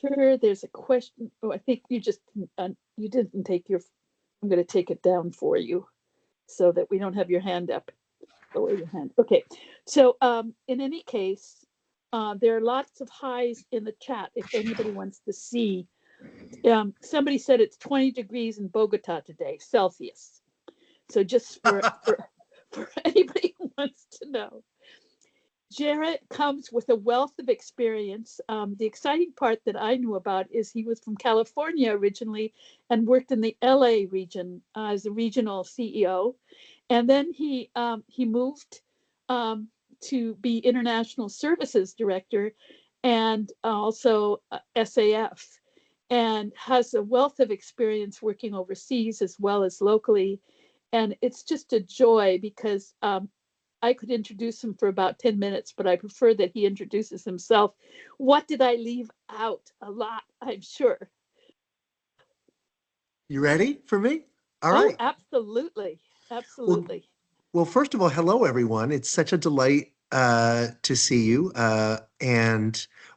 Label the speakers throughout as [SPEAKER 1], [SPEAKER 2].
[SPEAKER 1] Thereafter, there's a question. Oh, I think you didn't take your. I'm going to take it down for you so that we don't have your hand up. Lower your hand. Okay. So, in any case, there are lots of highs in the chat if anybody wants to see. Somebody said it's 20 degrees in Bogota today, Celsius. So just for anybody who wants to know. Jarrett comes with a wealth of experience. The exciting part that I knew about is he was from California originally and worked in the LA region as a regional CEO. And then he moved to be International Services Director and also SAF, and has a wealth of experience working overseas as well as locally. And it's just a joy because I could introduce him for about 10 minutes, but I prefer that he introduces himself. What did I leave out? A lot, I'm sure.
[SPEAKER 2] You ready for me? All
[SPEAKER 1] Oh,
[SPEAKER 2] right.
[SPEAKER 1] absolutely.
[SPEAKER 2] Well,
[SPEAKER 1] Absolutely.
[SPEAKER 2] well, first of all, hello, everyone. It's such a delight to see you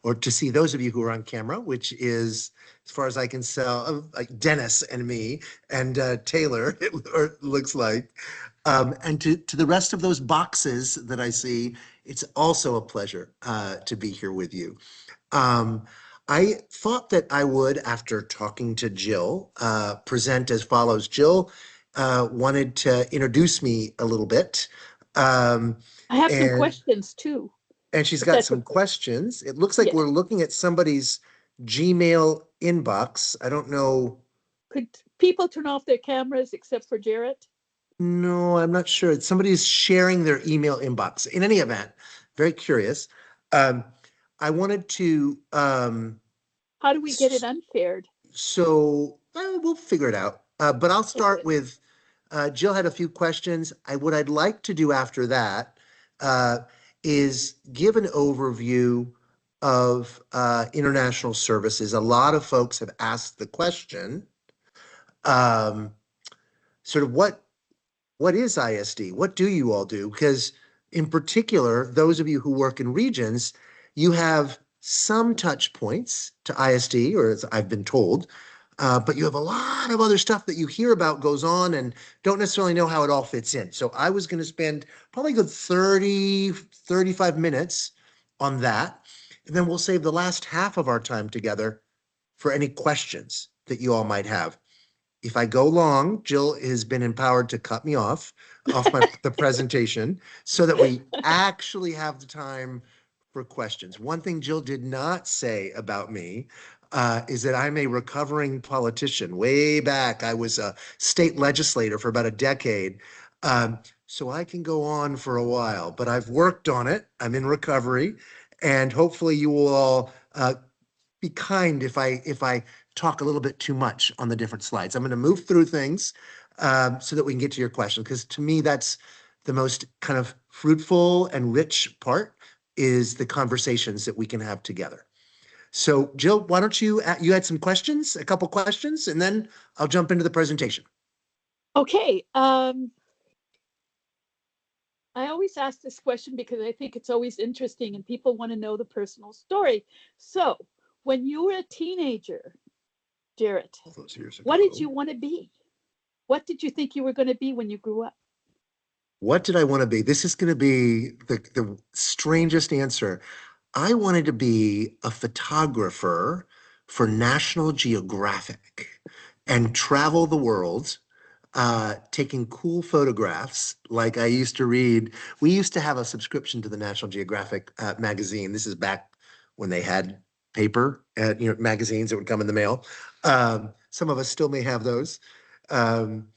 [SPEAKER 2] or to see those of you who are on camera, which is, as far as I can tell, like Dennis and me and Taylor, it looks like. And to the rest of those boxes that I see, it's also a pleasure to be here with you. Um, I thought that I would, after talking to Jill, present as follows. Jill wanted to introduce me a little bit. Um,
[SPEAKER 1] I have some
[SPEAKER 2] and
[SPEAKER 1] questions too,
[SPEAKER 2] and she's
[SPEAKER 1] if
[SPEAKER 2] got
[SPEAKER 1] that's
[SPEAKER 2] some
[SPEAKER 1] okay.
[SPEAKER 2] questions. It looks like
[SPEAKER 1] Yes.
[SPEAKER 2] we're looking at somebody's Gmail inbox. I don't know.
[SPEAKER 1] Could people turn off their cameras except for Jarrett?
[SPEAKER 2] No, I'm not sure. Somebody's sharing their email inbox. In any event, very curious. Um, I wanted to
[SPEAKER 1] How do we get it unpaired?
[SPEAKER 2] So we'll figure it out. But I'll start
[SPEAKER 1] Okay.
[SPEAKER 2] with Jill had a few questions. What I'd like to do after that uh, is give an overview of international services. A lot of folks have asked the question, um, sort of what is ISD? What do you all do? Because in particular, those of you who work in regions, you have some touch points to ISD, or as I've been told, but you have a lot of other stuff that you hear about goes on and don't necessarily know how it all fits in. So I was going to spend probably a good 35 minutes on that. And then we'll save the last half of our time together for any questions that you all might have. If I go long, Jill has been empowered to cut me off the presentation so that we actually have the time for questions. One thing Jill did not say about me is that I'm a recovering politician. Way back, I was a state legislator for about a decade. So I can go on for a while, but I've worked on it. I'm in recovery, and hopefully you will all be kind if I talk a little bit too much on the different slides. I'm going to move through things so that we can get to your question, because to me that's the most kind of fruitful and rich part is the conversations that we can have together. So Jill, why don't you had some questions, a couple questions, and then I'll jump into the presentation.
[SPEAKER 1] Okay. I always ask this question because I think it's always interesting and people want to know the personal story. So, when you were a teenager, Jarrett,
[SPEAKER 2] All those years
[SPEAKER 1] what did
[SPEAKER 2] ago.
[SPEAKER 1] you want to be? What did you think you were going to be when you grew up?
[SPEAKER 2] What did I want to be? This is going to be the strangest answer. I wanted to be a photographer for National Geographic and travel the world, taking cool photographs. Like I used to read, we used to have a subscription to the National Geographic magazine. This is back when they had paper, magazines that would come in the mail. Some of us still may have those. Um,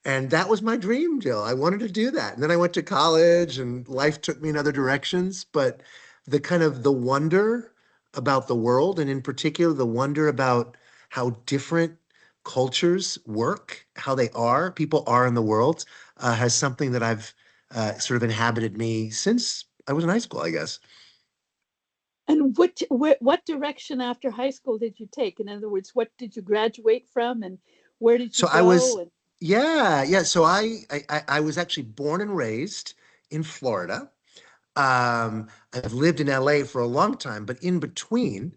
[SPEAKER 2] and that was my dream, Jill. I wanted to do that. And then I went to college and life took me in other directions. But the kind of the wonder about the world, and in particular, the wonder about how different cultures work, how people are in the world, has something that I've sort of inhabited me since I was in high school, I guess.
[SPEAKER 1] And what direction after high school did you take? In other words, what did you graduate from, and where did you
[SPEAKER 2] So I was,
[SPEAKER 1] go? And
[SPEAKER 2] yeah. So I was actually born and raised in Florida. I've lived in LA for a long time, but in between,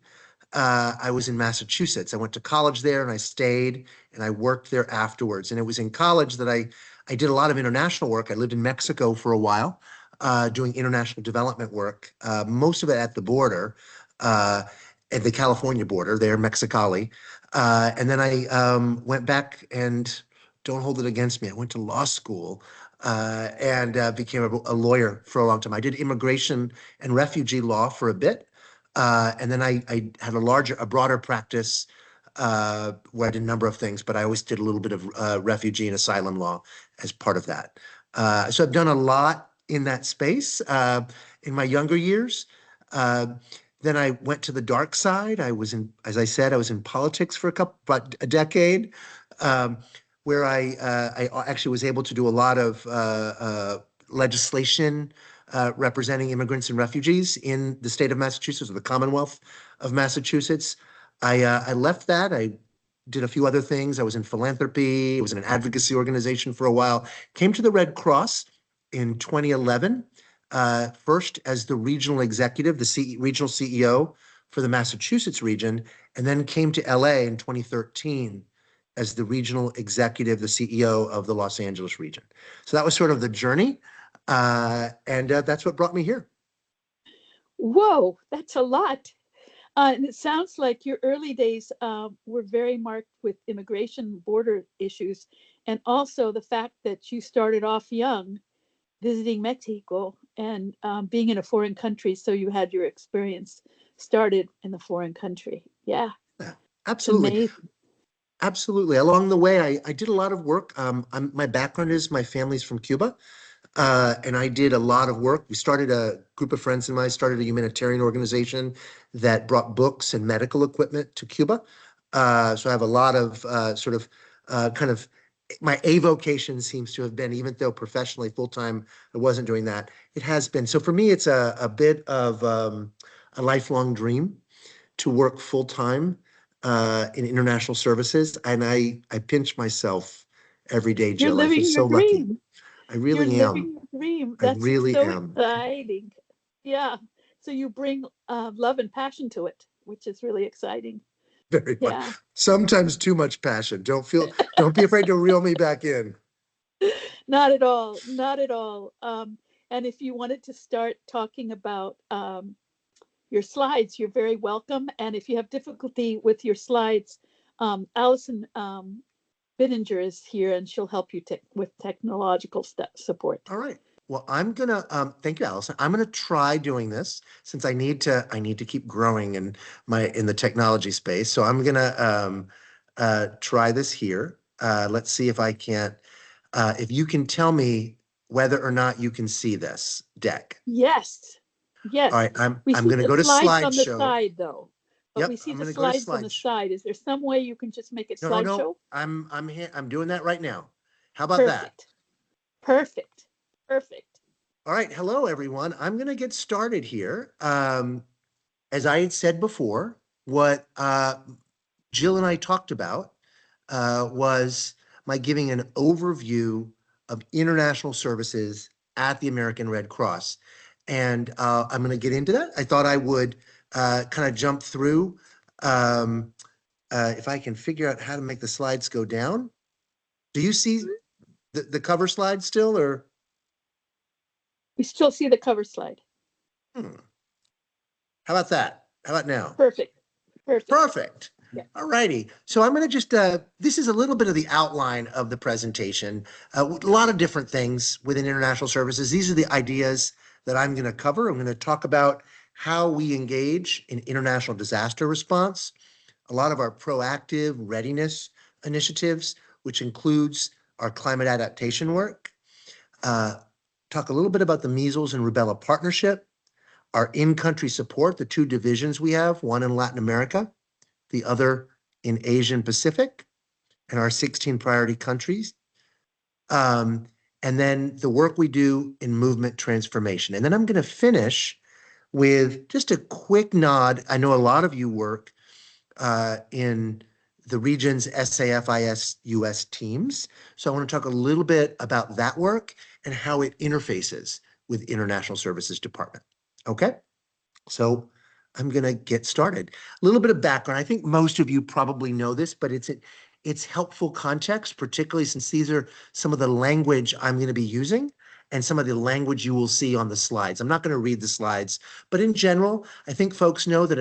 [SPEAKER 2] I was in Massachusetts. I went to college there and I stayed and I worked there afterwards. And it was in college that I did a lot of international work. I lived in Mexico for a while, doing international development work, most of it at the border, uh, at the California border there, Mexicali. And then I went back and don't hold it against me. I went to law school and became a lawyer for a long time. I did immigration and refugee law for a bit. And then I had a broader practice where I did a number of things, but I always did a little bit of refugee and asylum law as part of that. So I've done a lot in that space in my younger years. Uh, then I went to the dark side. As I said, I was in politics for about a decade, um, where I actually was able to do a lot of legislation representing immigrants and refugees in the state of Massachusetts, or the Commonwealth of Massachusetts. I left that. I did a few other things. I was in philanthropy. I was in an advocacy organization for a while. Came to the Red Cross in 2011, first as the regional executive, regional CEO for the Massachusetts region, and then came to LA in 2013 as the regional executive, the CEO of the Los Angeles region. So that was sort of the journey. And that's what brought me here.
[SPEAKER 1] Whoa, that's a lot. And it sounds like your early days were very marked with immigration border issues, and also the fact that you started off young visiting Mexico and being in a foreign country. So you had your experience started in the foreign country. Yeah,
[SPEAKER 2] Yeah,
[SPEAKER 1] it's
[SPEAKER 2] absolutely.
[SPEAKER 1] amazing.
[SPEAKER 2] Absolutely. Along the way, I did a lot of work. My background is my family's from Cuba. And I did a lot of work. We started a group of friends of mine, started a humanitarian organization that brought books and medical equipment to Cuba. So I have a lot of kind of my avocation seems to have been, even though professionally full time I wasn't doing that, it has been. So for me, it's a bit of a lifelong dream to work full time in international services, and I pinch myself every day,
[SPEAKER 1] You're
[SPEAKER 2] Jill. I feel
[SPEAKER 1] living your
[SPEAKER 2] so lucky.
[SPEAKER 1] dream.
[SPEAKER 2] I
[SPEAKER 1] You're
[SPEAKER 2] really am.
[SPEAKER 1] living your dream.
[SPEAKER 2] I
[SPEAKER 1] That's
[SPEAKER 2] really
[SPEAKER 1] so
[SPEAKER 2] am.
[SPEAKER 1] exciting. Yeah. So you bring love and passion to it, which is really exciting.
[SPEAKER 2] Very much.
[SPEAKER 1] Yeah.
[SPEAKER 2] Sometimes too much passion. Don't be afraid to reel me back in.
[SPEAKER 1] Not at all. Not at all. And if you wanted to start talking about your slides, you're very welcome. And if you have difficulty with your slides, Allison Bittinger is here and she'll help you with technological support.
[SPEAKER 2] All right. Well, I'm gonna thank you, Allison. I'm gonna try doing this since I need to keep growing in the technology space. So I'm gonna try this here. Let's see if I can't if you can tell me whether or not you can see this deck.
[SPEAKER 1] Yes.
[SPEAKER 2] All
[SPEAKER 1] Yes.
[SPEAKER 2] right,
[SPEAKER 1] We
[SPEAKER 2] I'm
[SPEAKER 1] see
[SPEAKER 2] gonna
[SPEAKER 1] the
[SPEAKER 2] go to
[SPEAKER 1] slides on the
[SPEAKER 2] slideshow.
[SPEAKER 1] side though. But we
[SPEAKER 2] Yep,
[SPEAKER 1] see
[SPEAKER 2] I'm
[SPEAKER 1] the
[SPEAKER 2] gonna go to
[SPEAKER 1] slides on the
[SPEAKER 2] slideshow.
[SPEAKER 1] side. Is there some way you can just make it
[SPEAKER 2] No, no,
[SPEAKER 1] slideshow?
[SPEAKER 2] I'm doing that right now. How about that?
[SPEAKER 1] Perfect. Perfect. Perfect.
[SPEAKER 2] All right, hello everyone. I'm gonna get started here. As I had said before, what Jill and I talked about was my giving an overview of international services at the American Red Cross. And I'm going to get into that. I thought I would kind of jump through. Um, if I can figure out how to make the slides go down. Do you see the cover slide still, or?
[SPEAKER 1] We still see the cover slide.
[SPEAKER 2] Hmm, how about that? How about now?
[SPEAKER 1] Perfect. Perfect.
[SPEAKER 2] Perfect.
[SPEAKER 1] Yeah.
[SPEAKER 2] All righty. So I'm going to just, this is a little bit of the outline of the presentation. A lot of different things within international services. These are the ideas that I'm going to cover. I'm going to talk about how we engage in international disaster response, a lot of our proactive readiness initiatives, which includes our climate adaptation work. Uh, talk a little bit about the Measles and Rubella Partnership, our in-country support, the two divisions we have, one in Latin America, the other in Asia and Pacific, and our 16 priority countries. Um, and then the work we do in movement transformation. And then I'm going to finish with just a quick nod. I know a lot of you work in the region's SAFIS US teams. So I want to talk a little bit about that work and how it interfaces with International Services Department. Okay, so I'm going to get started. A little bit of background. I think most of you probably know this, but it's helpful context, particularly since these are some of the language I'm going to be using and some of the language you will see on the slides. I'm not going to read the slides, but in general, I think folks know that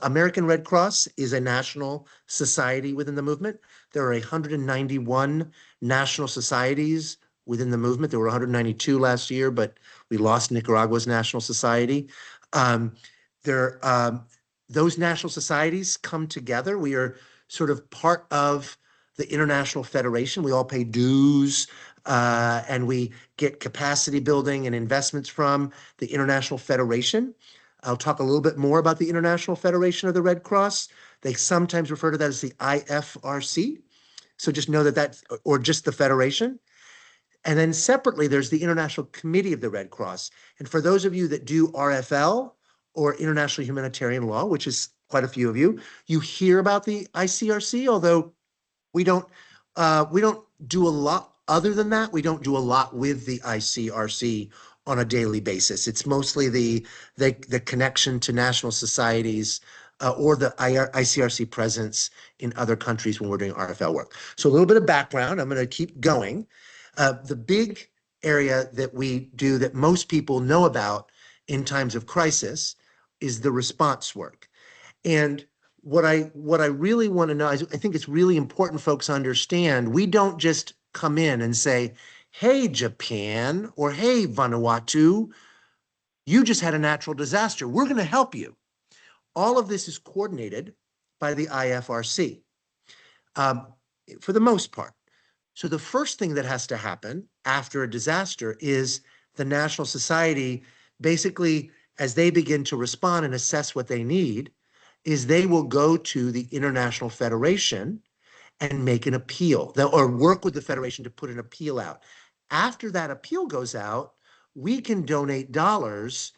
[SPEAKER 2] American Red Cross is a national society within the movement. There are 191 national societies within the movement. There were 192 last year, but we lost Nicaragua's national society. Um, there, those national societies come together. We are sort of part of the International Federation. We all pay dues, and we get capacity building and investments from the International Federation. I'll talk a little bit more about the International Federation of the Red Cross. They sometimes refer to that as the IFRC. So just know that or just the Federation. And then separately, there's the International Committee of the Red Cross. And for those of you that do RFL or International Humanitarian Law, which is quite a few of you, you hear about the ICRC, although we don't do a lot other than that. We don't do a lot with the ICRC on a daily basis. It's mostly the connection to national societies or the ICRC presence in other countries when we're doing RFL work. So a little bit of background. I'm going to keep going. The big area that we do that most people know about in times of crisis is the response work. And what I really want to know is I think it's really important folks understand we don't just come in and say, hey, Japan, or hey, Vanuatu, you just had a natural disaster. We're going to help you. All of this is coordinated by the IFRC for the most part. So the first thing that has to happen after a disaster is the National Society, basically, as they begin to respond and assess what they need, is they will go to the International Federation and make an appeal, or work with the Federation to put an appeal out. After that appeal goes out, we can donate dollars,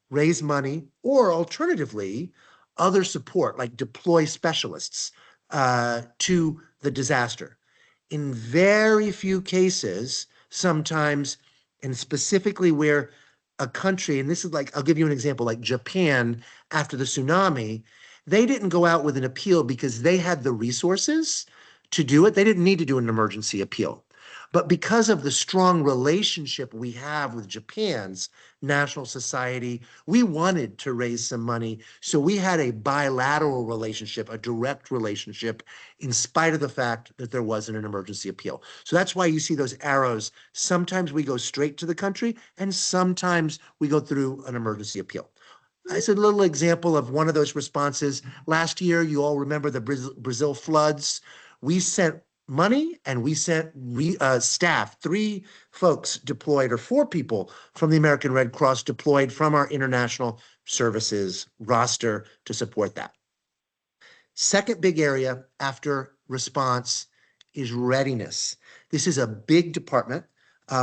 [SPEAKER 2] raise money, or alternatively, other support, like deploy specialists to the disaster. In very few cases, sometimes, and specifically where a country, and this is like, I'll give you an example, like Japan after the tsunami, they didn't go out with an appeal because they had the resources to do it. They didn't need to do an emergency appeal. But because of the strong relationship we have with Japan's National Society, we wanted to raise some money. So we had a bilateral relationship, a direct relationship, in spite of the fact that there wasn't an emergency appeal. So that's why you see those arrows. Sometimes we go straight to the country, and sometimes we go through an emergency appeal. It's a little example of one of those responses. Last year, you all remember the Brazil floods. We sent money and we sent staff, 3 folks deployed, or 4 people from the American Red Cross deployed from our international services roster to support that. Second big area after response is readiness. This is a big department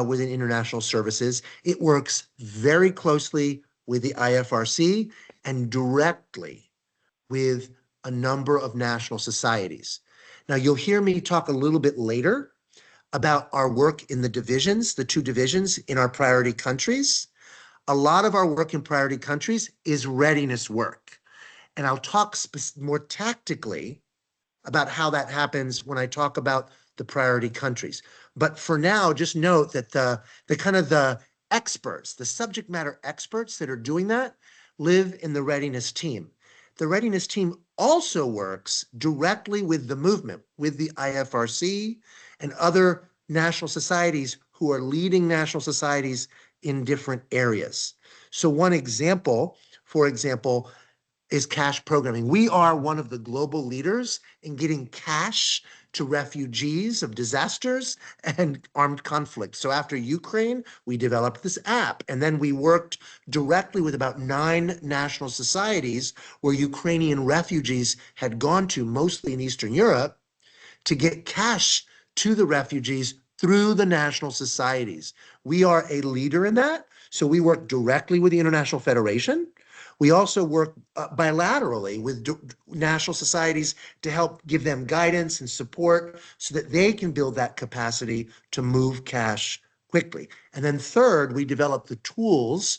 [SPEAKER 2] within international services. It works very closely with the IFRC and directly with a number of national societies. Now, you'll hear me talk a little bit later about our work in the divisions, the 2 divisions in our priority countries. A lot of our work in priority countries is readiness work. And I'll talk more tactically about how that happens when I talk about the priority countries. But for now, just note that the experts, the subject matter experts that are doing that live in the readiness team. The readiness team also works directly with the movement, with the IFRC and other national societies who are leading national societies in different areas. So one example, for example, is cash programming. We are one of the global leaders in getting cash to refugees of disasters and armed conflict. So after Ukraine, we developed this app, and then we worked directly with about 9 national societies where Ukrainian refugees had gone to, mostly in Eastern Europe, to get cash to the refugees through the national societies. We are a leader in that. So we work directly with the International Federation. We also work bilaterally with national societies to help give them guidance and support so that they can build that capacity to move cash quickly. And then third, we develop the tools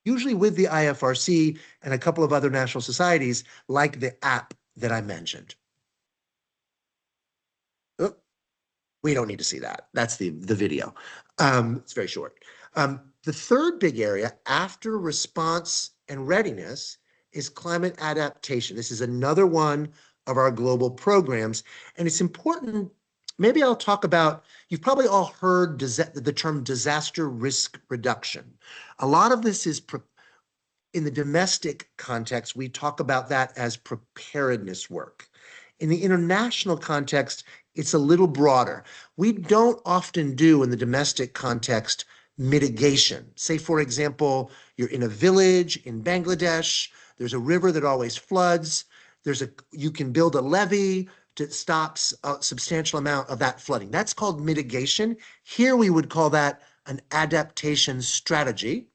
[SPEAKER 2] usually with the IFRC and a couple of other national societies, like the app that I mentioned. Oh, we don't need to see that. That's the video. It's very short. The third big area after response and readiness is climate adaptation. This is another one of our global programs, and it's important. Maybe I'll talk about, you've probably all heard the term disaster risk reduction. A lot of this is in the domestic context, we talk about that as preparedness work. In the international context, it's a little broader. We don't often do in the domestic context mitigation. Say, for example, you're in a village in Bangladesh, there's a river that always floods, you can build a levee that stops a substantial amount of that flooding. That's called mitigation. Here we would call that an adaptation strategy.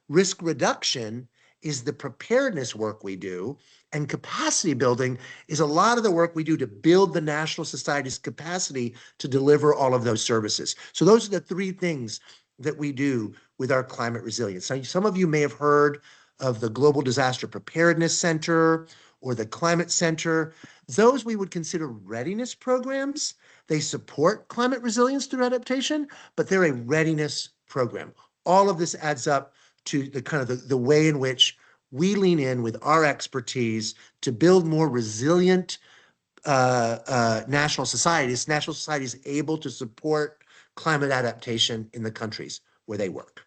[SPEAKER 2] Risk reduction is the preparedness work we do, and capacity building is a lot of the work we do to build the national society's capacity to deliver all of those services. So those are the three things that we do with our climate resilience. Now, some of you may have heard of the Global Disaster Preparedness Center or the Climate Center. Those we would consider readiness programs. They support climate resilience through adaptation, but they're a readiness program. All of this adds up to the kind of the way in which we lean in with our expertise to build more resilient national societies able to support climate adaptation in the countries where they work.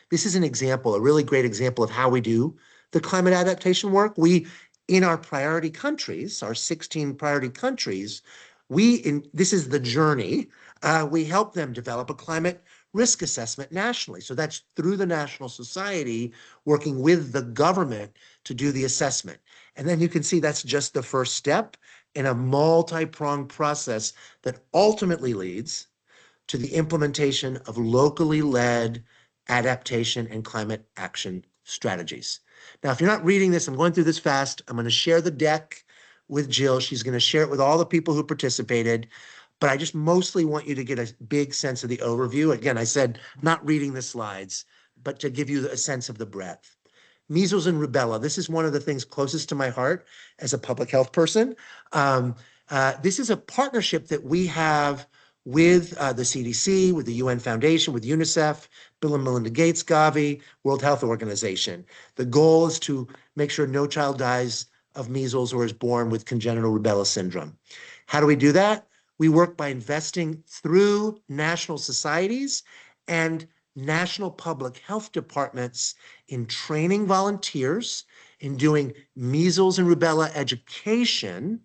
[SPEAKER 2] This is an example, a really great example of how we do the climate adaptation work. In our priority countries, our 16 priority countries, this is the journey. We help them develop a climate risk assessment nationally. So that's through the national society working with the government to do the assessment. And then you can see that's just the first step in a multi-pronged process that ultimately leads to the implementation of locally led adaptation and climate action strategies. Now, if you're not reading this, I'm going through this fast. I'm going to share the deck with Jill. She's going to share it with all the people who participated. But I just mostly want you to get a big sense of the overview. Again, I said not reading the slides, but to give you a sense of the breadth. Measles and rubella. This is one of the things closest to my heart as a public health person. This is a partnership that we have with the CDC, with the UN Foundation, with UNICEF, Bill and Melinda Gates, Gavi, World Health Organization. The goal is to make sure no child dies of measles or is born with congenital rubella syndrome. How do we do that? We work by investing through national societies and national public health departments in training volunteers, in doing measles and rubella education,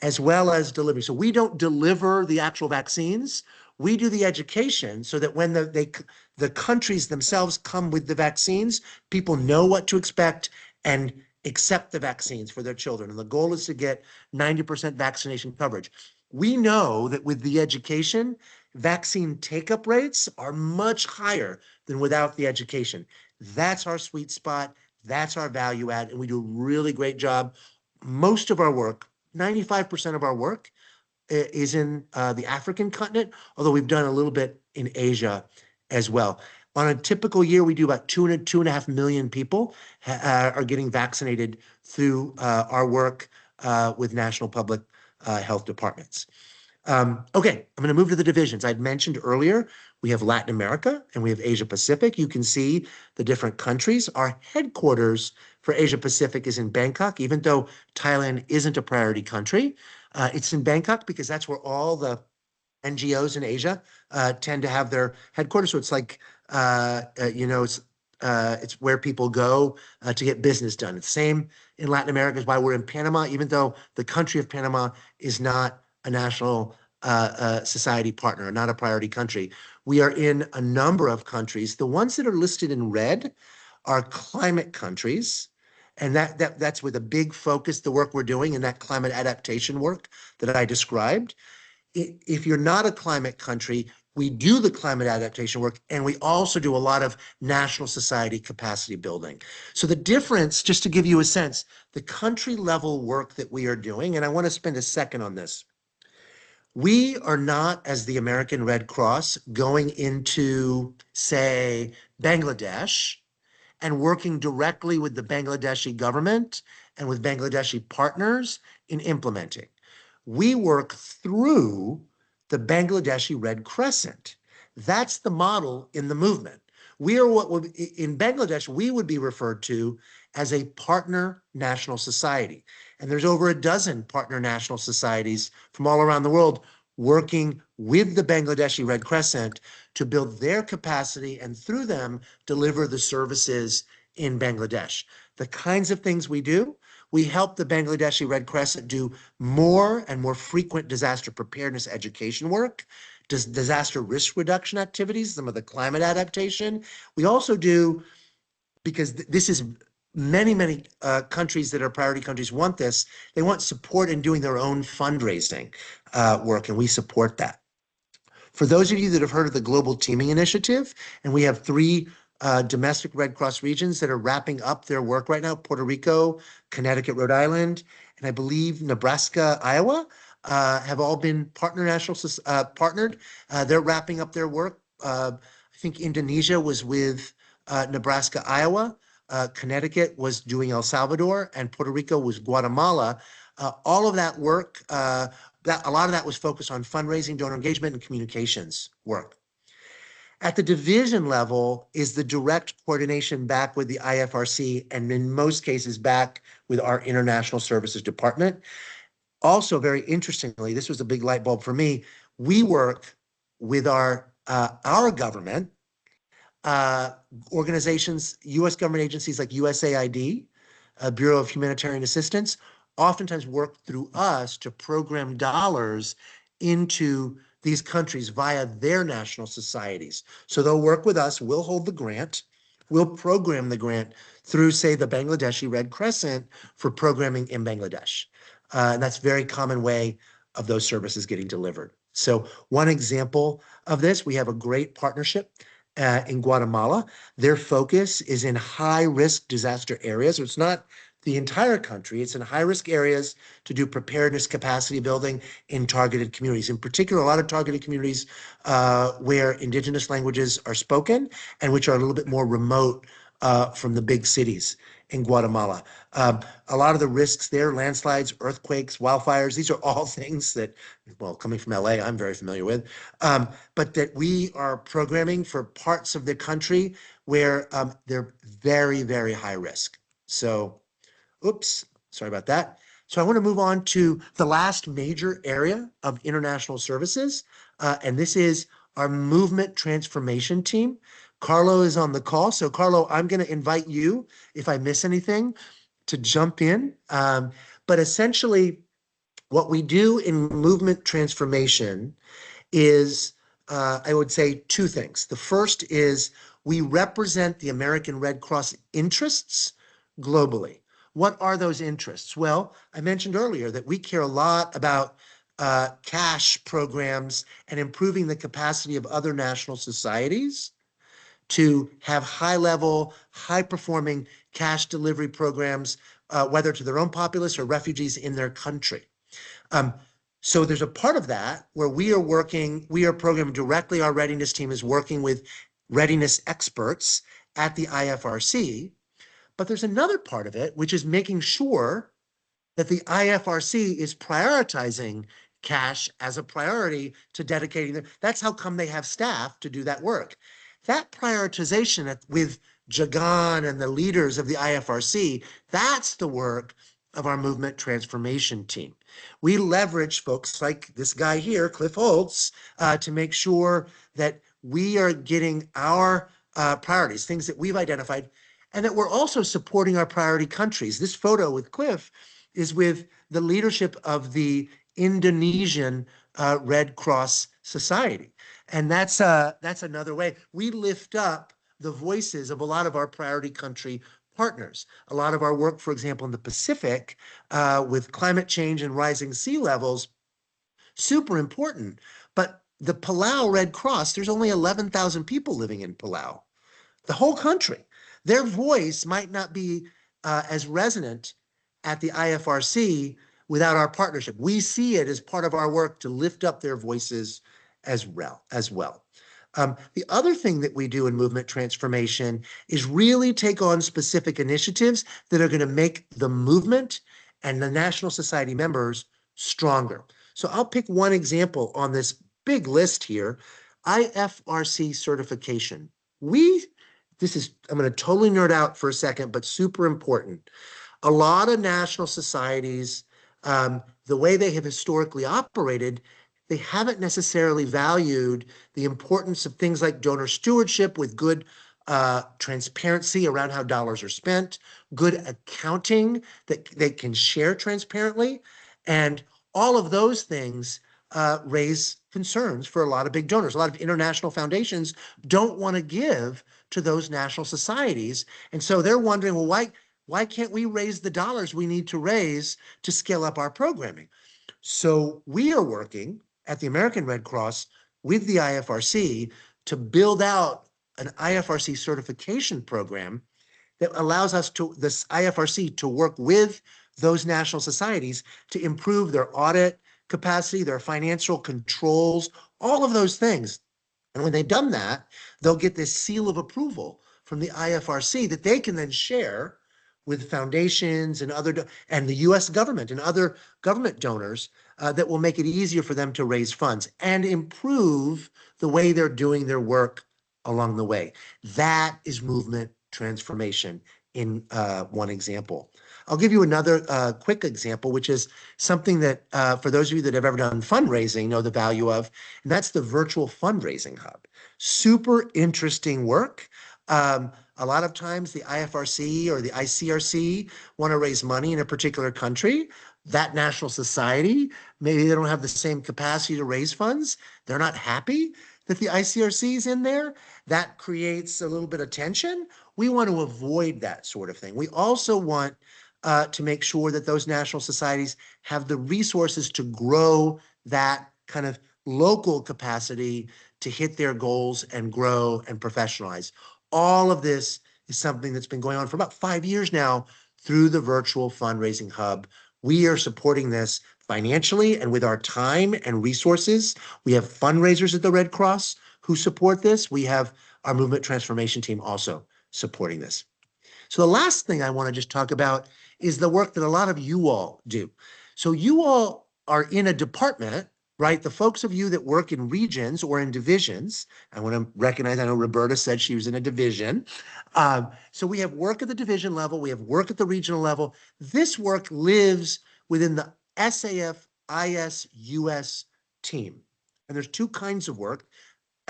[SPEAKER 2] as well as delivery. So we don't deliver the actual vaccines. We do the education so that when the countries themselves come with the vaccines, people know what to expect and accept the vaccines for their children. And the goal is to get 90% vaccination coverage. We know that with the education, vaccine take-up rates are much higher than without the education. That's our sweet spot. That's our value add. And we do a really great job. Most of our work, 95% of our work is in the African continent, although we've done a little bit in Asia as well. On a typical year, we do about 2.5 million people are getting vaccinated through our work with national public health departments. Okay, I'm going to move to the divisions. I'd mentioned earlier, we have Latin America and we have Asia Pacific. You can see the different countries. Our headquarters for Asia Pacific is in Bangkok, even though Thailand isn't a priority country. It's in Bangkok because that's where all the NGOs in Asia tend to have their headquarters. So it's like, it's where people go to get business done. It's the same in Latin America is why we're in Panama, even though the country of Panama is not a national society partner, not a priority country. We are in a number of countries. The ones that are listed in red are climate countries. And that's with a big focus, the work we're doing in that climate adaptation work that I described. If you're not a climate country, we do the climate adaptation work, and we also do a lot of national society capacity building. So the difference, just to give you a sense, the country level work that we are doing, and I want to spend a second on this. We are not, as the American Red Cross, going into, say, Bangladesh and working directly with the Bangladeshi government and with Bangladeshi partners in implementing. We work through the Bangladeshi Red Crescent. That's the model in the movement. We are what would, in Bangladesh, we would be referred to as a partner national society. And there's over a dozen partner national societies from all around the world working with the Bangladeshi Red Crescent to build their capacity and through them deliver the services in Bangladesh. The kinds of things we do, we help the Bangladeshi Red Crescent do more and more frequent disaster preparedness education work, disaster risk reduction activities, some of the climate adaptation. We also do, because this is many countries that are priority countries want this, they want support in doing their own fundraising work, and we support that. For those of you that have heard of the Global Teaming Initiative, and we have 3 domestic Red Cross regions that are wrapping up their work right now: Puerto Rico, Connecticut, Rhode Island, and I believe Nebraska, Iowa, have all been partnered. They're wrapping up their work. I think Indonesia was with Nebraska, Iowa. Connecticut was doing El Salvador, and Puerto Rico was Guatemala. All of that work, a lot of that was focused on fundraising, donor engagement, and communications work. At the division level is the direct coordination back with the IFRC, and in most cases back with our International Services Department. Also, very interestingly, this was a big light bulb for me, we work with our government, organizations, U.S. government agencies like USAID, Bureau of Humanitarian Assistance, oftentimes work through us to program dollars into these countries via their national societies. So they'll work with us, we'll hold the grant, we'll program the grant through, say, the Bangladeshi Red Crescent for programming in Bangladesh. And that's a very common way of those services getting delivered. So one example of this, we have a great partnership in Guatemala. Their focus is in high-risk disaster areas. So it's not the entire country. It's in high-risk areas to do preparedness capacity building in targeted communities. In particular, a lot of targeted communities where indigenous languages are spoken and which are a little bit more remote from the big cities in Guatemala. A lot of the risks there, landslides, earthquakes, wildfires, these are all things that, well, coming from LA, I'm very familiar with, but that we are programming for parts of the country where they're very high risk. So, oops, sorry about that. So I want to move on to the last major area of international services, and this is our movement transformation team. Carlo is on the call. So Carlo, I'm going to invite you, if I miss anything, to jump in. But essentially, what we do in movement transformation is, I would say, 2 things. The first is we represent the American Red Cross interests globally. What are those interests? Well, I mentioned earlier that we care a lot about cash programs and improving the capacity of other national societies to have high-level, high-performing cash delivery programs, whether to their own populace or refugees in their country. So there's a part of that where we are programming directly, our readiness team is working with readiness experts at the IFRC, but there's another part of it, which is making sure that the IFRC is prioritizing cash as a priority to dedicating them. That's how come they have staff to do that work. That prioritization with Jagan and the leaders of the IFRC, that's the work of our movement transformation team. We leverage folks like this guy here, Cliff Holtz, to make sure that we are getting our priorities, things that we've identified, and that we're also supporting our priority countries. This photo with Cliff is with the leadership of the Indonesian Red Cross Society. And that's another way. We lift up the voices of a lot of our priority country partners. A lot of our work, for example, in the Pacific, with climate change and rising sea levels, super important. But the Palau Red Cross, there's only 11,000 people living in Palau, the whole country. Their voice might not be as resonant at the IFRC, without our partnership. We see it as part of our work to lift up their voices as well. The other thing that we do in movement transformation is really take on specific initiatives that are going to make the movement and the National Society members stronger. So I'll pick one example on this big list here, IFRC certification. I'm going to totally nerd out for a second, but super important. A lot of national societies, the way they have historically operated, they haven't necessarily valued the importance of things like donor stewardship with good transparency around how dollars are spent, good accounting that they can share transparently. And all of those things raise concerns for a lot of big donors. A lot of international foundations don't want to give to those national societies. And so they're wondering, well, why can't we raise the dollars we need to raise to scale up our programming? So we are working at the American Red Cross with the IFRC to build out an IFRC certification program that allows this IFRC to work with those national societies to improve their audit capacity, their financial controls, all of those things. And when they've done that, they'll get this seal of approval from the IFRC that they can then share with foundations and and the U.S. government and other government donors that will make it easier for them to raise funds and improve the way they're doing their work along the way. That is movement transformation in one example. I'll give you another quick example, which is something that for those of you that have ever done fundraising know the value of, and that's the virtual fundraising hub. Super interesting work. A lot of times the IFRC or the ICRC want to raise money in a particular country. That national society, maybe they don't have the same capacity to raise funds. They're not happy that the ICRC is in there. That creates a little bit of tension. We want to avoid that sort of thing. We also want to make sure that those national societies have the resources to grow that kind of local capacity to hit their goals and grow and professionalize. All of this is something that's been going on for about 5 years now through the virtual fundraising hub. We are supporting this financially and with our time and resources. We have fundraisers at the Red Cross who support this. We have our movement transformation team also supporting this. So the last thing I want to just talk about is the work that a lot of you all do. So you all are in a department, right? The folks of you that work in regions or in divisions, I want to recognize, I know Roberta said she was in a division. So we have work at the division level, we have work at the regional level. This work lives within the SAF ISUS team. And there's two kinds of work.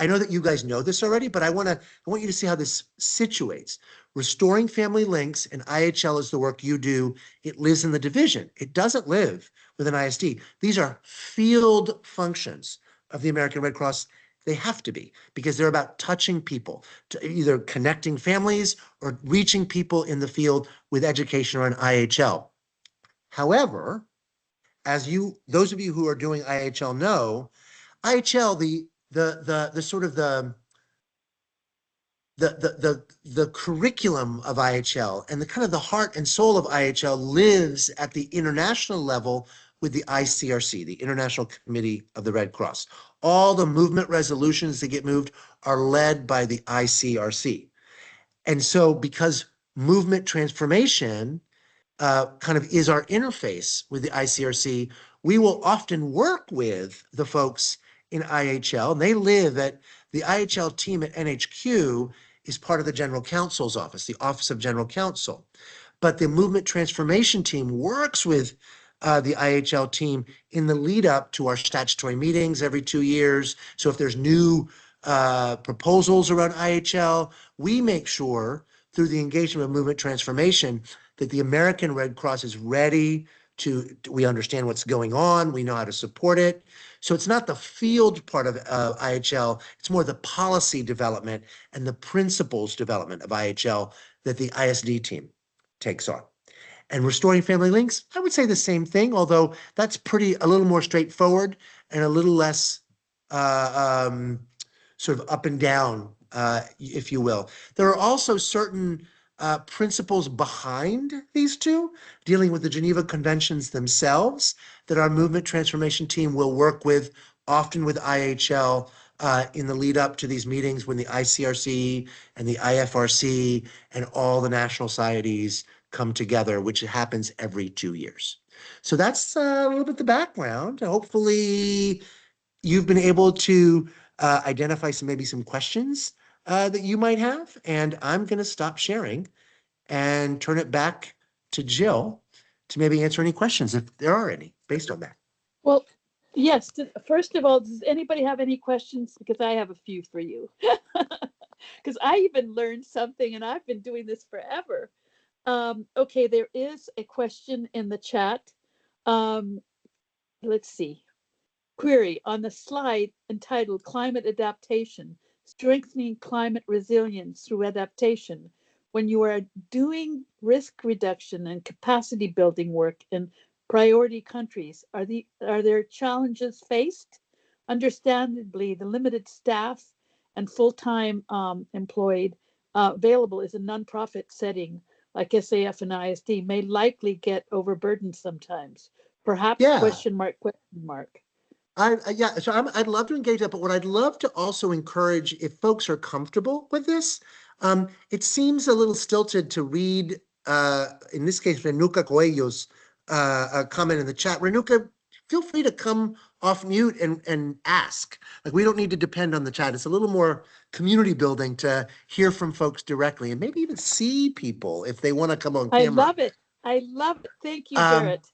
[SPEAKER 2] I know that you guys know this already, but I want you to see how this situates. Restoring family links and IHL is the work you do. It lives in the division. It doesn't live with an ISD. These are field functions of the American Red Cross. They have to be because they're about touching people, to either connecting families or reaching people in the field with education or an IHL. However, those of you who are doing IHL know, IHL, the sort of the curriculum of IHL and the kind of the heart and soul of IHL lives at the international level with the ICRC, the International Committee of the Red Cross. All the movement resolutions that get moved are led by the ICRC. And so because movement transformation kind of is our interface with the ICRC, we will often work with the folks in IHL, and they live at the IHL team at NHQ is part of the General Counsel's office, the Office of General Counsel. But the movement transformation team works with the IHL team in the lead up to our statutory meetings every 2 years. So if there's new proposals around IHL, we make sure through the engagement of movement transformation that the American Red Cross is ready we understand what's going on, we know how to support it. So it's not the field part of IHL, it's more the policy development and the principles development of IHL that the ISD team takes on. And restoring family links, I would say the same thing, although that's a little more straightforward and a little less sort of up and down, if you will. There are also certain principles behind these two, dealing with the Geneva Conventions themselves, that our movement transformation team will work with, often with IHL, in the lead up to these meetings when the ICRC and the IFRC and all the national societies come together, which happens every 2 years. So that's a little bit the background. Hopefully you've been able to identify maybe some questions that you might have. And I'm going to stop sharing and turn it back to Jill to maybe answer any questions if there are any based on that.
[SPEAKER 1] Well, yes. First of all, does anybody have any questions? Because I have a few for you. Because I even learned something, and I've been doing this forever. Okay, there is a question in the chat. Let's see. Query on the slide entitled Climate Adaptation, Strengthening Climate Resilience Through Adaptation. When you are doing risk reduction and capacity building work in priority countries, are there challenges faced? Understandably, the limited staff and full-time employed available as a nonprofit setting like SAF and ISD may likely get overburdened sometimes. Perhaps
[SPEAKER 2] Yeah.
[SPEAKER 1] question mark, question mark.
[SPEAKER 2] I'd love to engage that, but what I'd love to also encourage, if folks are comfortable with this, it seems a little stilted to read, in this case, Renuka Coelho's comment in the chat. Renuka, feel free to come off mute and ask. Like, we don't need to depend on the chat. It's a little more community building to hear from folks directly and maybe even see people if they want to come on camera.
[SPEAKER 1] I love it. I love it. Thank you, Jarrett.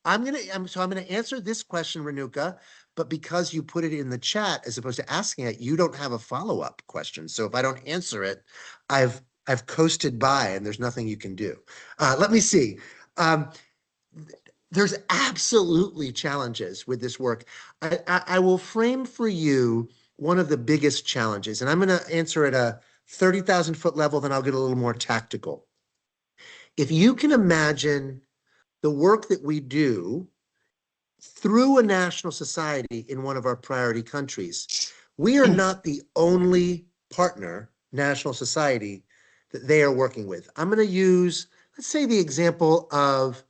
[SPEAKER 2] I'm gonna answer this question, Renuka, but because you put it in the chat as opposed to asking it, you don't have a follow-up question. So if I don't answer it, I've coasted by and there's nothing you can do. Let me see. There's absolutely challenges with this work. I will frame for you one of the biggest challenges, and I'm going to answer at a 30,000 foot level, then I'll get a little more tactical. If you can imagine the work that we do through a national society in one of our priority countries, we are not the only partner national society that they are working with. I'm going to use, let's say, the example of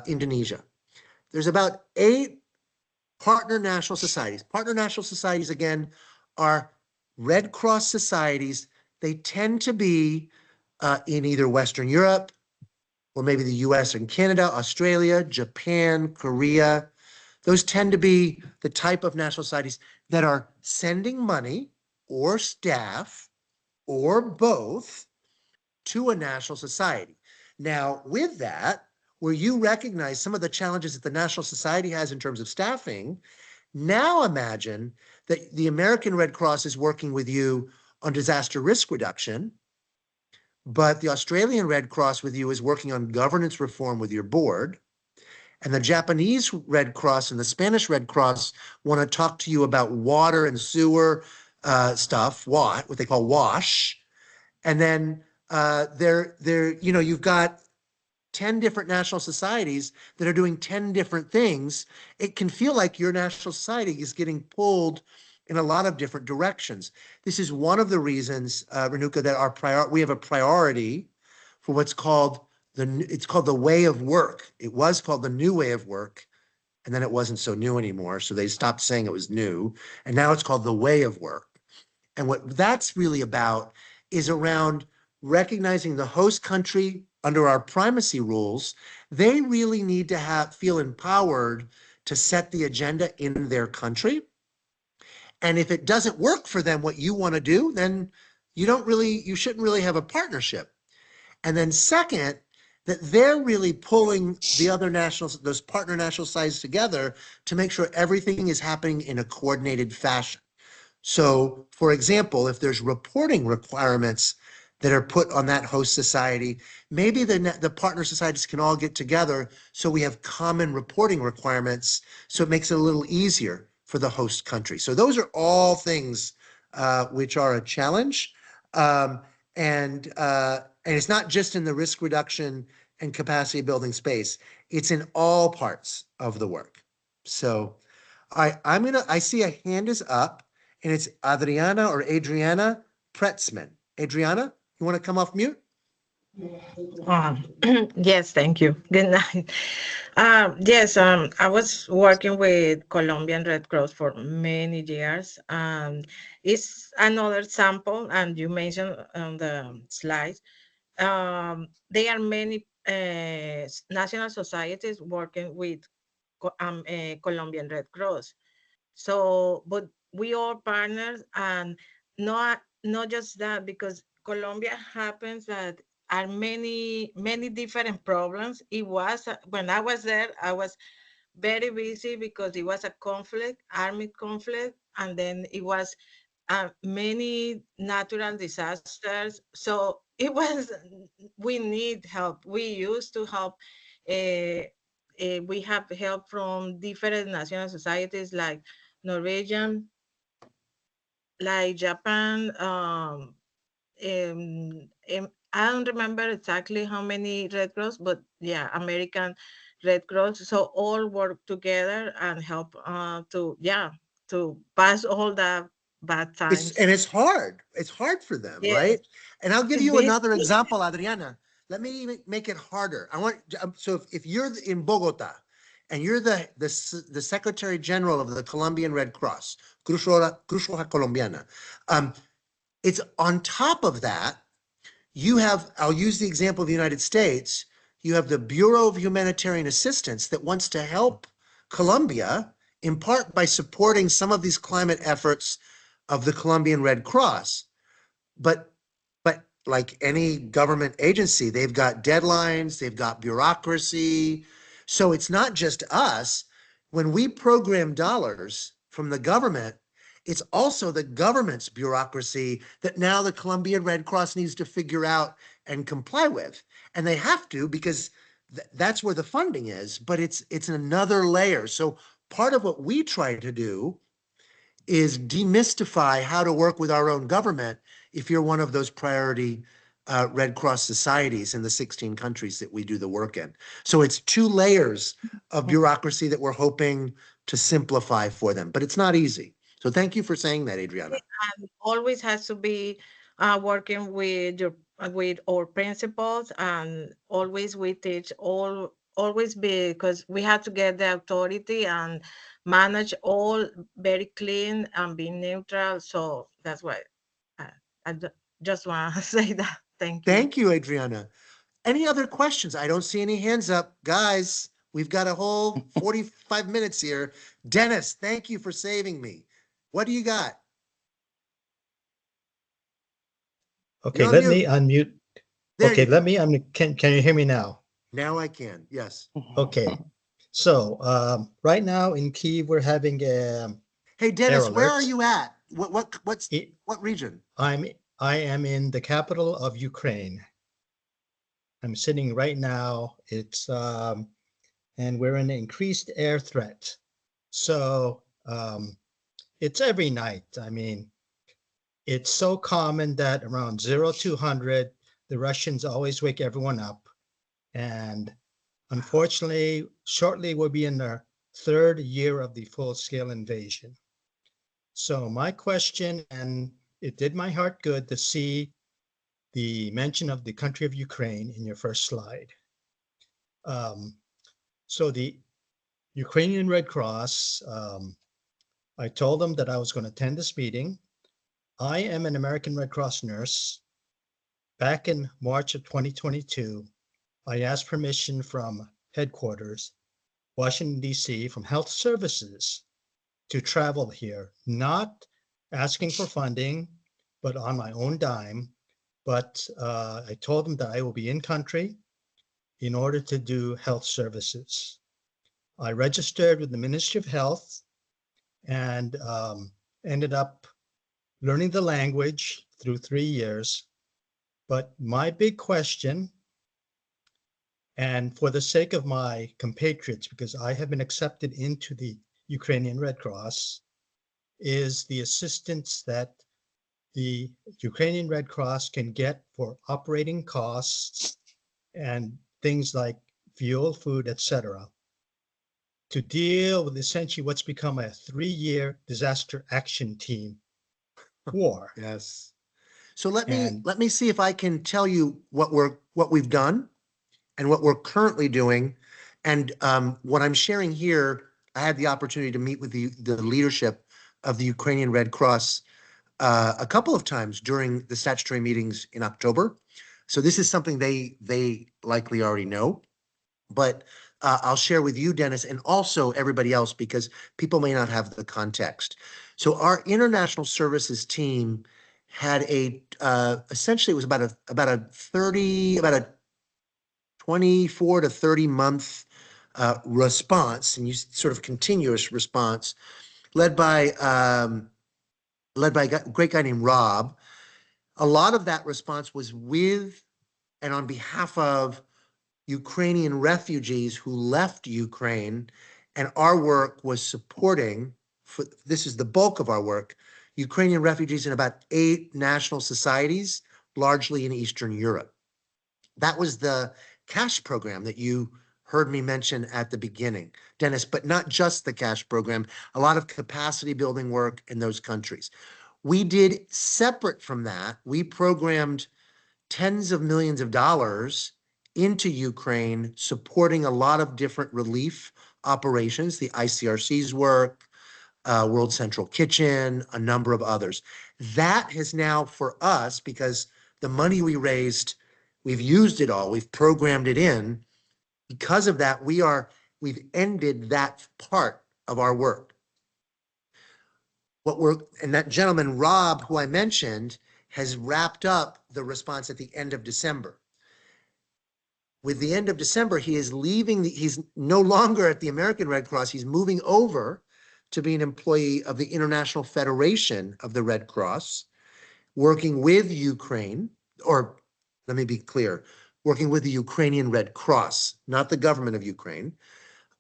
[SPEAKER 2] Indonesia. There's about 8 partner national societies. Partner national societies, again, are Red Cross societies. They tend to be in either Western Europe, or maybe the US and Canada, Australia, Japan, Korea. Those tend to be the type of national societies that are sending money or staff or both to a national society. Now, with that, where you recognize some of the challenges that the national society has in terms of staffing, now imagine that the American Red Cross is working with you on disaster risk reduction, but the Australian Red Cross with you is working on governance reform with your board. And the Japanese Red Cross and the Spanish Red Cross want to talk to you about water and sewer stuff, what they call WASH. And then you've got 10 different national societies that are doing 10 different things. It can feel like your national society is getting pulled in a lot of different directions. This is one of the reasons, Renuka, that we have a priority for what's called it's called the way of work. It was called the new way of work, and then it wasn't so new anymore. So they stopped saying it was new, and now it's called the way of work. And what that's really about is around recognizing the host country under our primacy rules. They really need to feel empowered to set the agenda in their country. And if it doesn't work for them, what you want to do, then you shouldn't really have a partnership. And then second, that they're really pulling the other those partner national sides together to make sure everything is happening in a coordinated fashion. So, for example, if there's reporting requirements that are put on that host society, maybe the partner societies can all get together so we have common reporting requirements, so it makes it a little easier for the host country. So those are all things which are a challenge. And it's not just in the risk reduction and capacity building space. It's in all parts of the work. So I see a hand is up, and it's Adriana Pretzman. Adriana, you want to come off mute?
[SPEAKER 3] Um, yes, thank you. Good night. Yes, I was working with Colombian Red Cross for many years. It's another sample, and you mentioned on the slide, there are many national societies working with Colombian Red Cross. So, but we all partners, and not just that, because Colombia happens that are many different problems. It was when I was there, I was very busy because it was a conflict, army conflict, and then it was many natural disasters. So it was, we need help. We used to help. Uh, we have help from different national societies like Norwegian, like Japan. I don't remember exactly how many Red Cross, but yeah, American Red Cross. So all work together and help to pass all the bad times.
[SPEAKER 2] It's hard. It's hard for them, right?
[SPEAKER 3] Yes,
[SPEAKER 2] And I'll give
[SPEAKER 3] it's
[SPEAKER 2] you another
[SPEAKER 3] busy.
[SPEAKER 2] example, Adriana. Let me even make it harder. I want so if you're in Bogota and you're the Secretary General of the Colombian Red Cross, Cruz Roja Colombiana, um, it's on top of that. You have, I'll use the example of the United States. You have the Bureau of Humanitarian Assistance that wants to help Colombia in part by supporting some of these climate efforts of the Colombian Red Cross. But but like any government agency, they've got deadlines, they've got bureaucracy. So it's not just us. When we program dollars from the government, it's also the government's bureaucracy that now the Colombian Red Cross needs to figure out and comply with. And they have to because that's where the funding is, but it's another layer. So part of what we try to do is demystify how to work with our own government if you're one of those priority Red Cross societies in the 16 countries that we do the work in. So it's two layers of bureaucracy that we're hoping to simplify for them, but it's not easy. So thank you for saying that, Adriana.
[SPEAKER 3] And always has to be working with your with our principals, and always we teach all always be, because we have to get the authority and manage all very clean and be neutral. So that's why I, just want to say that. Thank you.
[SPEAKER 2] Thank you, Adriana. Any other questions? I don't see any hands up. Guys, we've got a whole 45 minutes here. Dennis, thank you for saving me. What do you got?
[SPEAKER 4] Okay,
[SPEAKER 2] You're on
[SPEAKER 4] let
[SPEAKER 2] mute.
[SPEAKER 4] me unmute.
[SPEAKER 2] There
[SPEAKER 4] Okay,
[SPEAKER 2] you
[SPEAKER 4] let
[SPEAKER 2] go.
[SPEAKER 4] me unmute. Can you hear me now?
[SPEAKER 2] Now I can. Yes.
[SPEAKER 4] Okay. So right now in Kyiv, we're having
[SPEAKER 2] Hey,
[SPEAKER 4] air
[SPEAKER 2] Dennis, where are
[SPEAKER 4] alert.
[SPEAKER 2] you at?
[SPEAKER 4] It,
[SPEAKER 2] What region?
[SPEAKER 4] I am in the capital of Ukraine. I'm sitting right now. It's and we're in an increased air threat. So it's every night. I mean, it's so common that around 0200, the Russians always wake everyone up. And unfortunately, shortly we'll be in the third year of the full-scale invasion. So my question, and it did my heart good to see the mention of the country of Ukraine in your first slide. Um, so the Ukrainian Red Cross, I told them that I was going to attend this meeting. I am an American Red Cross nurse. Back in March of 2022, I asked permission from headquarters, Washington, D.C., from Health Services to travel here, not asking for funding, but on my own dime. But I told them that I will be in country in order to do health services. I registered with the Ministry of Health and ended up learning the language through 3 years. But my big question, and for the sake of my compatriots, because I have been accepted into the Ukrainian Red Cross, is the assistance that the Ukrainian Red Cross can get for operating costs and things like fuel, food, etc., to deal with essentially what's become a 3-year disaster action team war.
[SPEAKER 2] Yes. So let
[SPEAKER 4] And
[SPEAKER 2] me see if I can tell you what we've done and what we're currently doing. And what I'm sharing here, I had the opportunity to meet with the leadership of the Ukrainian Red Cross a couple of times during the statutory meetings in October. So this is something they likely already know. But I'll share with you, Dennis, and also everybody else, because people may not have the context. So our international services team had essentially it was about a 24 to 30 month response, and sort of continuous response, led by a great guy named Rob. A lot of that response was with and on behalf of Ukrainian refugees who left Ukraine, and our work was supporting, this is the bulk of our work, Ukrainian refugees in about 8 national societies, largely in Eastern Europe. That was the cash program that you heard me mention at the beginning, Dennis, but not just the cash program, a lot of capacity building work in those countries. We did separate from that, we programmed tens of millions of dollars into Ukraine, supporting a lot of different relief operations, the ICRC's work, World Central Kitchen, a number of others. That has now for us, because the money we raised, we've used it all, we've programmed it in. Because of that, we've ended that part of our work. And that gentleman, Rob, who I mentioned, has wrapped up the response at the end of December. With the end of December, he is leaving, he's no longer at the American Red Cross, he's moving over to be an employee of the International Federation of the Red Cross, working with Ukraine, or let me be clear, working with the Ukrainian Red Cross, not the government of Ukraine,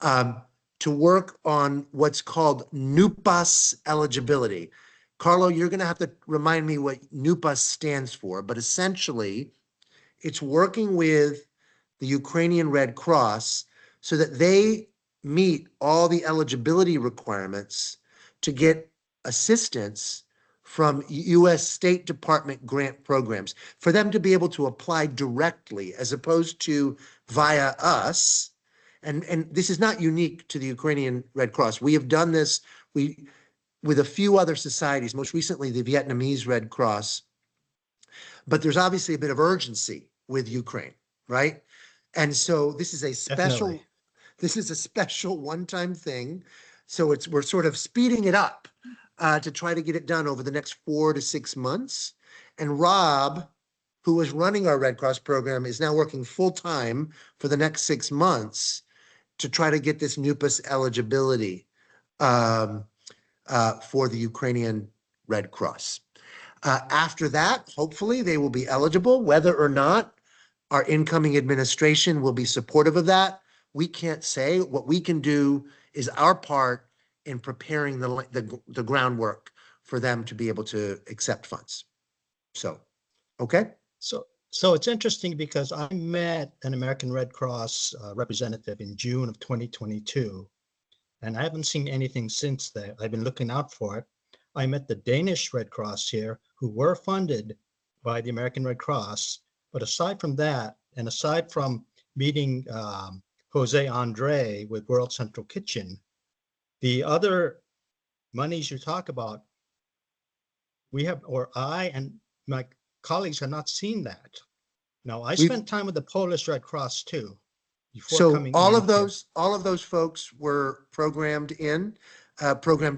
[SPEAKER 2] to work on what's called NUPAS eligibility. Carlo, you're going to have to remind me what NUPAS stands for, but essentially it's working with the Ukrainian Red Cross so that they meet all the eligibility requirements to get assistance from U.S. State Department grant programs, for them to be able to apply directly as opposed to via us. And this is not unique to the Ukrainian Red Cross. We have done this with a few other societies, most recently the Vietnamese Red Cross. But there's obviously a bit of urgency with Ukraine, right? And so this is a
[SPEAKER 4] definitely.
[SPEAKER 2] special one-time thing. So we're sort of speeding it up to try to get it done over the next 4 to 6 months. And Rob, who was running our Red Cross program, is now working full-time for the next 6 months to try to get this NUPAS eligibility for the Ukrainian Red Cross. After that, hopefully they will be eligible. Whether or not our incoming administration will be supportive of that, we can't say. What we can do is our part in preparing the groundwork for them to be able to accept funds. So, okay.
[SPEAKER 4] So it's interesting because I met an American Red Cross representative in June of 2022, and I haven't seen anything since then. I've been looking out for it. I met the Danish Red Cross here, who were funded by the American Red Cross. But aside from that, and aside from meeting Jose Andre with World Central Kitchen, the other monies you talk about, I and my colleagues have not seen that. Now, I spent time with the Polish Red Cross too, before
[SPEAKER 2] So
[SPEAKER 4] coming
[SPEAKER 2] all
[SPEAKER 4] in
[SPEAKER 2] of those folks were programmed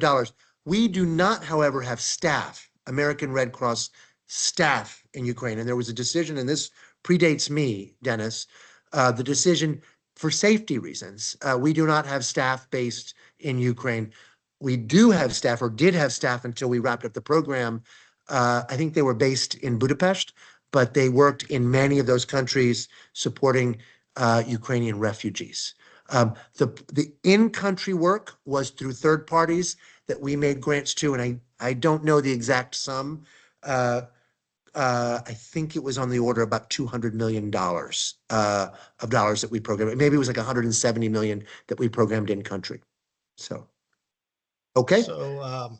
[SPEAKER 2] dollars. We do not, however, have staff, American Red Cross staff in Ukraine. And there was a decision, and this predates me, Dennis, the decision for safety reasons. We do not have staff based in Ukraine. We do have staff, or did have staff until we wrapped up the program. I think they were based in Budapest, but they worked in many of those countries supporting Ukrainian refugees. The in-country work was through third parties that we made grants to, and I don't know the exact sum. I think it was on the order of about $200 million of dollars that we programmed. Maybe it was like 170 million that we programmed in country. So, okay.
[SPEAKER 4] So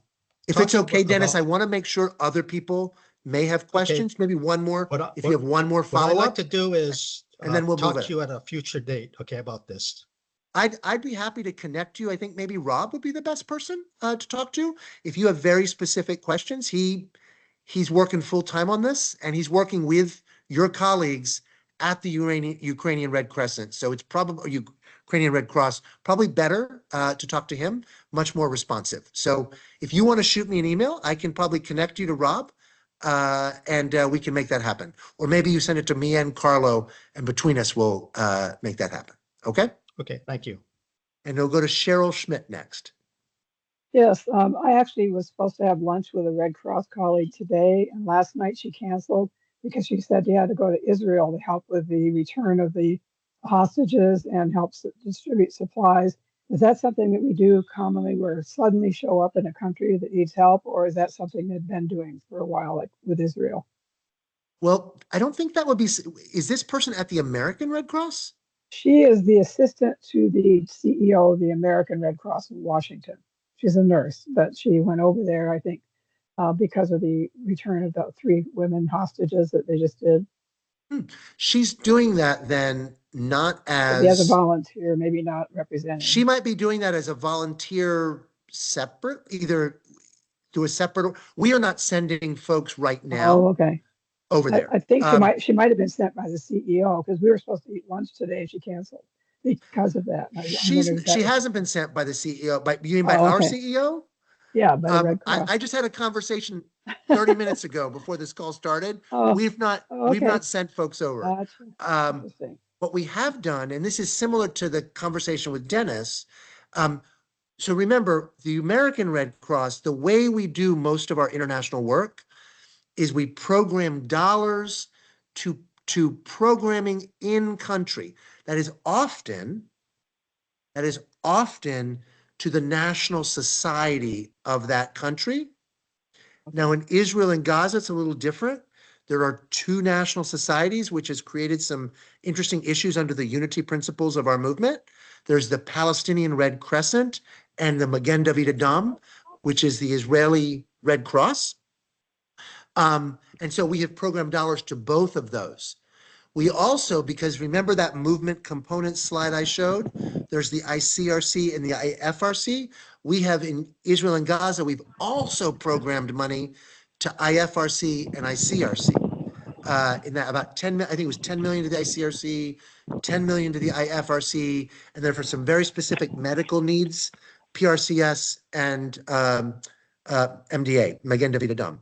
[SPEAKER 2] If it's
[SPEAKER 4] talking
[SPEAKER 2] okay, Dennis, I
[SPEAKER 4] about
[SPEAKER 2] want to make sure other people may have questions, maybe one more, if you have one more
[SPEAKER 4] What I'd like
[SPEAKER 2] follow-up,
[SPEAKER 4] to do is
[SPEAKER 2] and then we'll move
[SPEAKER 4] talk
[SPEAKER 2] it.
[SPEAKER 4] to you at a future date, okay, about this.
[SPEAKER 2] I'd be happy to connect you. I think maybe Rob would be the best person to talk to. If you have very specific questions, he's working full time on this, and he's working with your colleagues at the Ukrainian Red Crescent. So it's probably Ukrainian Red Cross, probably better to talk to him, much more responsive. So if you want to shoot me an email, I can probably connect you to Rob, and we can make that happen. Or maybe you send it to me and Carlo, and between us, we'll make that happen. Okay?
[SPEAKER 4] Okay, thank you.
[SPEAKER 2] And we'll go to Cheryl Schmidt next.
[SPEAKER 5] Yes, I actually was supposed to have lunch with a Red Cross colleague today, and last night she canceled because she said she had to go to Israel to help with the return of the hostages and help distribute supplies. Is that something that we do commonly, where suddenly show up in a country that needs help, or is that something they've been doing for a while, like with Israel?
[SPEAKER 2] Well, I don't think that would be, is this person at the American Red Cross?
[SPEAKER 5] She is the assistant to the CEO of the American Red Cross in Washington. She's a nurse, but she went over there, I think, because of the return of the 3 women hostages that they just did.
[SPEAKER 2] She's doing that then not
[SPEAKER 5] Maybe as a
[SPEAKER 2] as,
[SPEAKER 5] volunteer, maybe not representing.
[SPEAKER 2] she might be doing that as a volunteer separate, either through a separate, we are not sending folks right
[SPEAKER 5] Oh,
[SPEAKER 2] now
[SPEAKER 5] okay.
[SPEAKER 2] over there.
[SPEAKER 5] I think she might have been sent by the CEO, because we were supposed to eat lunch today and she canceled because of that.
[SPEAKER 2] She hasn't been sent by the CEO, you mean by
[SPEAKER 5] Oh,
[SPEAKER 2] our
[SPEAKER 5] okay.
[SPEAKER 2] CEO?
[SPEAKER 5] Yeah, by the Red Cross.
[SPEAKER 2] I just had a conversation 30 minutes ago before this call started.
[SPEAKER 5] Oh,
[SPEAKER 2] We've not
[SPEAKER 5] okay.
[SPEAKER 2] sent folks over.
[SPEAKER 5] Gotcha. Interesting.
[SPEAKER 2] What we have done, and this is similar to the conversation with Dennis. So remember, the American Red Cross, the way we do most of our international work is we program dollars to programming in country. That is often to the national society of that country. Now, in Israel and Gaza, it's a little different. There are 2 national societies, which has created some interesting issues under the unity principles of our movement. There's the Palestinian Red Crescent and the Magen David Adom, which is the Israeli Red Cross. And so we have programmed dollars to both of those. We also, because remember that movement component slide I showed, there's the ICRC and the IFRC. We have in Israel and Gaza, we've also programmed money to IFRC and ICRC. In that about 10, I think it was 10 million to the ICRC, 10 million to the IFRC, and then for some very specific medical needs, PRCS and MDA, Magen David Adom.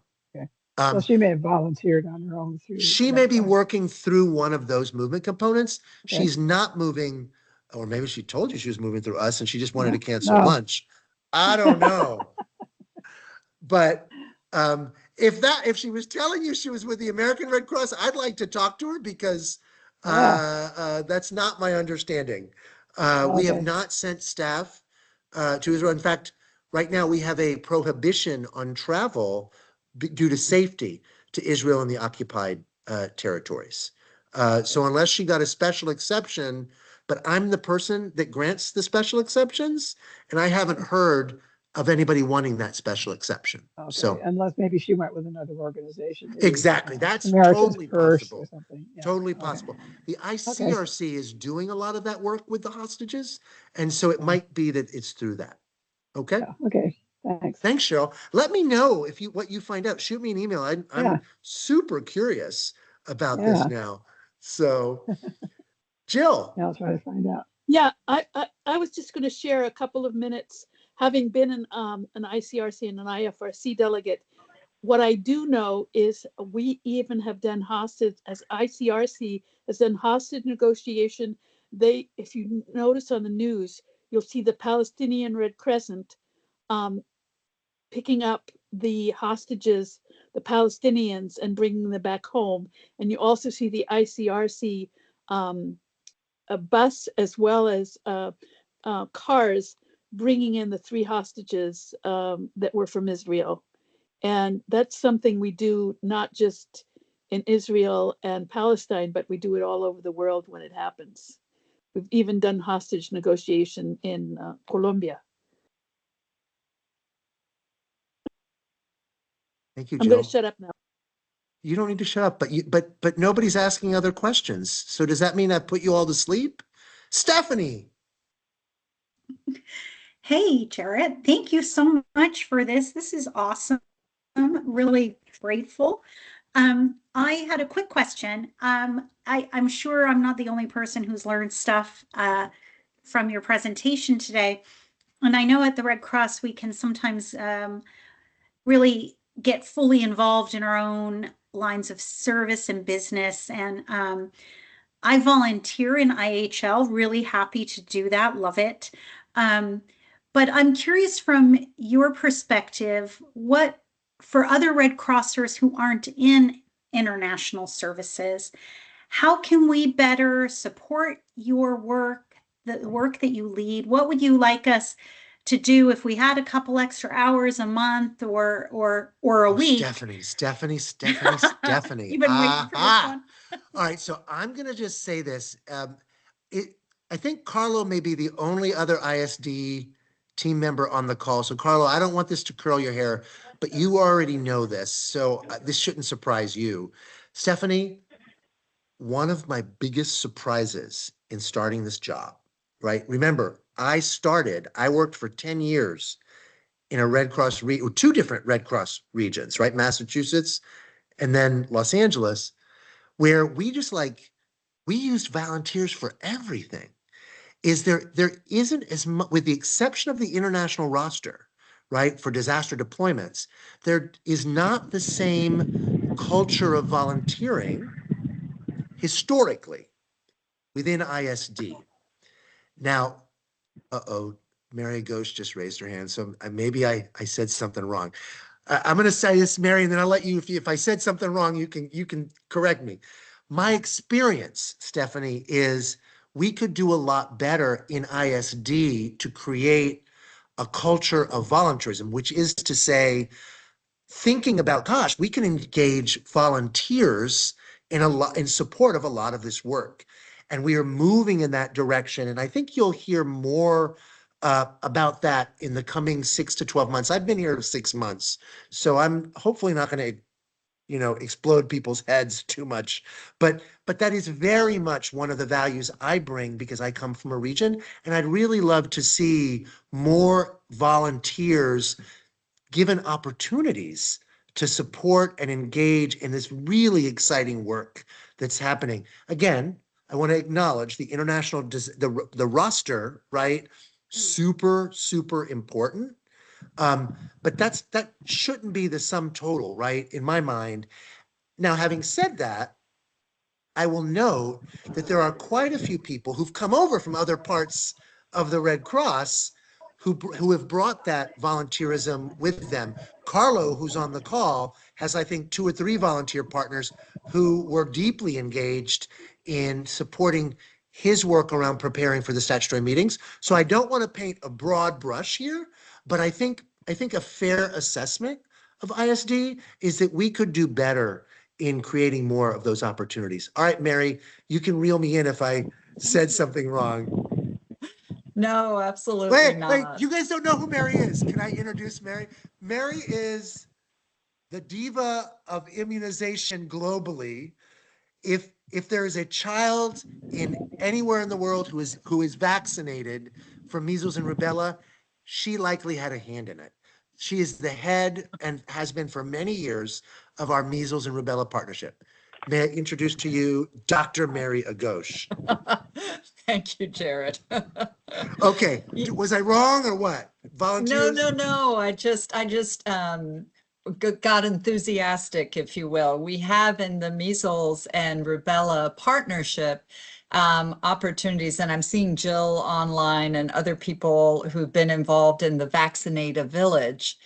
[SPEAKER 5] So she may have volunteered on her own through.
[SPEAKER 2] She may be working through one of those movement components.
[SPEAKER 5] Okay.
[SPEAKER 2] She's not moving, or maybe she told you she was moving through us and she just wanted to cancel
[SPEAKER 5] No.
[SPEAKER 2] lunch. I don't know. But if she was telling you she was with the American Red Cross, I'd like to talk to her, because that's not my understanding. We have not sent staff to Israel. In fact, right now we have a prohibition on travel due to safety to Israel and the occupied territories. So unless she got a special exception, but I'm the person that grants the special exceptions, and I haven't heard of anybody wanting that special exception.
[SPEAKER 5] Okay,
[SPEAKER 2] So
[SPEAKER 5] unless maybe she went with another organization. Maybe,
[SPEAKER 2] exactly, that's
[SPEAKER 5] Americans
[SPEAKER 2] totally
[SPEAKER 5] First
[SPEAKER 2] possible.
[SPEAKER 5] or something. Yeah.
[SPEAKER 2] Totally
[SPEAKER 5] Okay.
[SPEAKER 2] possible. The ICRC is doing a lot of that work with the hostages, and so it might be that it's through that. Okay.
[SPEAKER 5] Yeah. Okay. Thanks.
[SPEAKER 2] Thanks, Cheryl. Let me know what you find out. Shoot me an email. I'm super curious about this now. So, Jill.
[SPEAKER 5] Yeah, I'll try to find out.
[SPEAKER 1] Yeah, I was just going to share a couple of minutes, having been an ICRC and an IFRC delegate. What I do know is we even have done hostage, as ICRC has done hostage negotiation. If you notice on the news, you'll see the Palestinian Red Crescent picking up the hostages, the Palestinians, and bringing them back home. And you also see the ICRC a bus, as well as cars, bringing in the 3 hostages that were from Israel. And that's something we do not just in Israel and Palestine, but we do it all over the world when it happens. We've even done hostage negotiation in Colombia.
[SPEAKER 2] Thank you,
[SPEAKER 1] I'm
[SPEAKER 2] Jill.
[SPEAKER 1] going to shut up now.
[SPEAKER 2] You don't need to shut up, but nobody's asking other questions. So does that mean I put you all to sleep? Stephanie.
[SPEAKER 6] Hey, Jarrett, thank you so much for this. This is awesome. Really grateful. I had a quick question. I'm sure I'm not the only person who's learned stuff from your presentation today. And I know at the Red Cross, we can sometimes really get fully involved in our own lines of service and business. And I volunteer in IHL, really happy to do that, love it. But I'm curious from your perspective, what for other Red Crossers who aren't in international services, how can we better support your work, the work that you lead? What would you like us to do if we had a couple extra hours a month or a week?
[SPEAKER 2] Stephanie.
[SPEAKER 6] You've been waiting for this one.
[SPEAKER 2] All right, so I'm gonna just say this. I think Carlo may be the only other ISD team member on the call. So Carlo, I don't want this to curl your hair, but you already know this, so this shouldn't surprise you. Stephanie, one of my biggest surprises in starting this job, right? Remember, I worked for 10 years in a Red Cross, two different Red Cross regions, right? Massachusetts and then Los Angeles, where we used volunteers for everything. There isn't as much, with the exception of the international roster, right, for disaster deployments, there is not the same culture of volunteering historically within ISD. Now, Mary Ghosh just raised her hand, so maybe I said something wrong. I'm going to say this, Mary, and then I'll let you, if I said something wrong, you can correct me. My experience, Stephanie, is we could do a lot better in ISD to create a culture of volunteerism, which is to say, thinking about, gosh, we can engage volunteers in support of a lot of this work. And we are moving in that direction. And I think you'll hear more about that in the coming 6 to 12 months. I've been here 6 months, so I'm hopefully not going to explode people's heads too much. But that is very much one of the values I bring because I come from a region, and I'd really love to see more volunteers given opportunities to support and engage in this really exciting work that's happening. Again, I want to acknowledge the international, the roster, right? Super, super important. But that shouldn't be the sum total, right? In my mind. Now, having said that, I will note that there are quite a few people who've come over from other parts of the Red Cross who have brought that volunteerism with them. Carlo, who's on the call, has, I think, 2 or 3 volunteer partners who were deeply engaged in supporting his work around preparing for the statutory meetings. So I don't want to paint a broad brush here, but I think a fair assessment of ISD is that we could do better in creating more of those opportunities. All right, Mary, you can reel me in if I said something wrong.
[SPEAKER 7] No, absolutely
[SPEAKER 2] Wait,
[SPEAKER 7] not.
[SPEAKER 2] you guys don't know who Mary is. Can I introduce Mary? Mary is the diva of immunization globally. If there is a child in anywhere in the world who is vaccinated for measles and rubella, she likely had a hand in it. She is the head and has been for many years of our measles and rubella partnership. May I introduce to you Dr. Mary Agosh?
[SPEAKER 7] Thank you, Jarrett.
[SPEAKER 2] Okay, was I wrong or what? Volunteers?
[SPEAKER 7] No. I just got enthusiastic, if you will. We have in the measles and rubella partnership opportunities, and I'm seeing Jill online and other people who've been involved in the Vaccinate a Village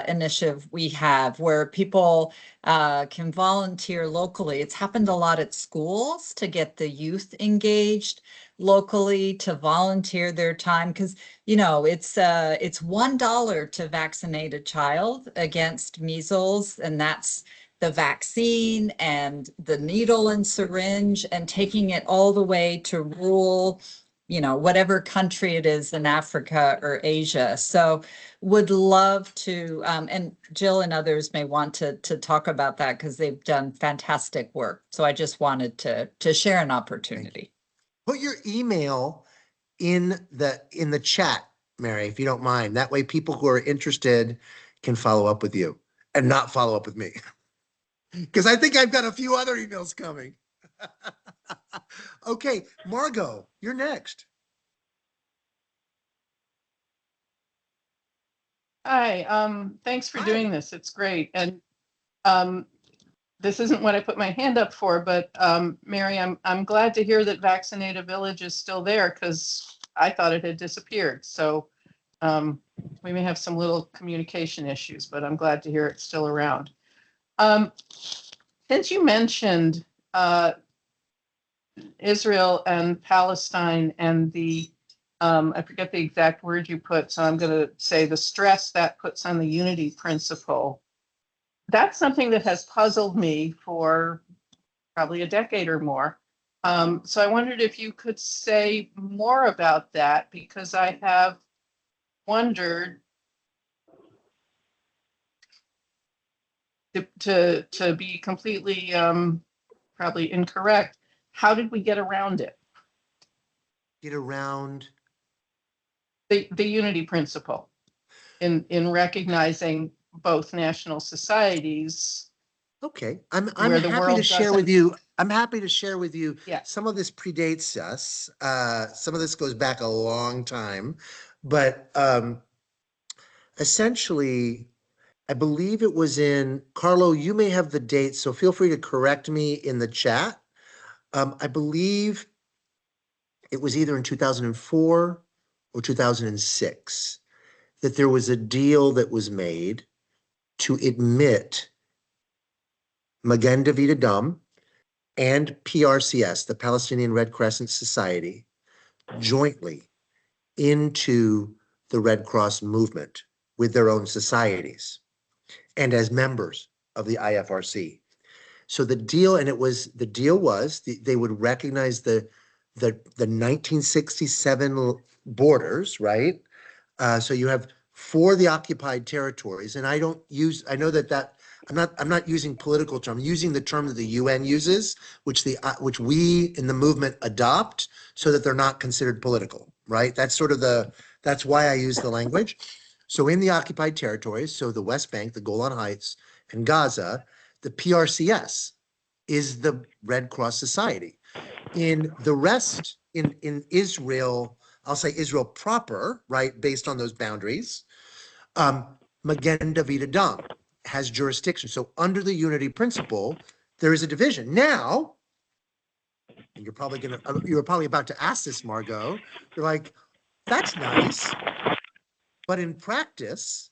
[SPEAKER 7] initiative we have, where people can volunteer locally. It's happened a lot at schools to get the youth engaged locally to volunteer their time, because it's $1 to vaccinate a child against measles, and that's the vaccine and the needle and syringe, and taking it all the way to rural whatever country it is in Africa or Asia. So would love to, and Jill and others may want to talk about that because they've done fantastic work. So I just wanted to share an opportunity.
[SPEAKER 2] Put your email in the chat, Mary, if you don't mind. That way people who are interested can follow up with you and not follow up with me. Because I think I've got a few other emails coming. Okay, Margot, you're next.
[SPEAKER 8] Hi, thanks for
[SPEAKER 2] Hi.
[SPEAKER 8] doing this. It's great. And this isn't what I put my hand up for, but Mary, I'm glad to hear that Vaccinated Village is still there because I thought it had disappeared. So we may have some little communication issues, but I'm glad to hear it's still around. Since you mentioned Israel and Palestine and the I forget the exact word you put, so I'm going to say the stress that puts on the unity principle. That's something that has puzzled me for probably a decade or more. So I wondered if you could say more about that, because I have wondered, to be completely probably incorrect, how did we get around it?
[SPEAKER 2] Get around
[SPEAKER 8] The unity principle in recognizing both national societies.
[SPEAKER 2] Okay, I'm
[SPEAKER 8] Where the
[SPEAKER 2] happy to
[SPEAKER 8] world
[SPEAKER 2] share with
[SPEAKER 8] doesn't-
[SPEAKER 2] you. I'm happy to share with you.
[SPEAKER 8] Yeah.
[SPEAKER 2] Some of this predates us. Some of this goes back a long time, but essentially, I believe it was in Carlo. You may have the date, so feel free to correct me in the chat. I believe it was either in 2004 or 2006 that there was a deal that was made to admit Magen David Adom and PRCS, the Palestinian Red Crescent Society, jointly into the Red Cross movement with their own societies and as members of the IFRC. So the deal, and the deal was they would recognize the 1967 borders, right? So you have for the occupied territories, and I know that I'm not using political term, I'm using the term that the UN uses, which we in the movement adopt so that they're not considered political, right? That's why I use the language. So in the occupied territories, so the West Bank, the Golan Heights, and Gaza, the PRCS is the Red Cross Society. In the rest, in Israel, I'll say Israel proper, right, based on those boundaries, Magen David Adom has jurisdiction. So under the unity principle, there is a division. Now, and you're probably about to ask this, Margot, you're like, that's nice, but in practice,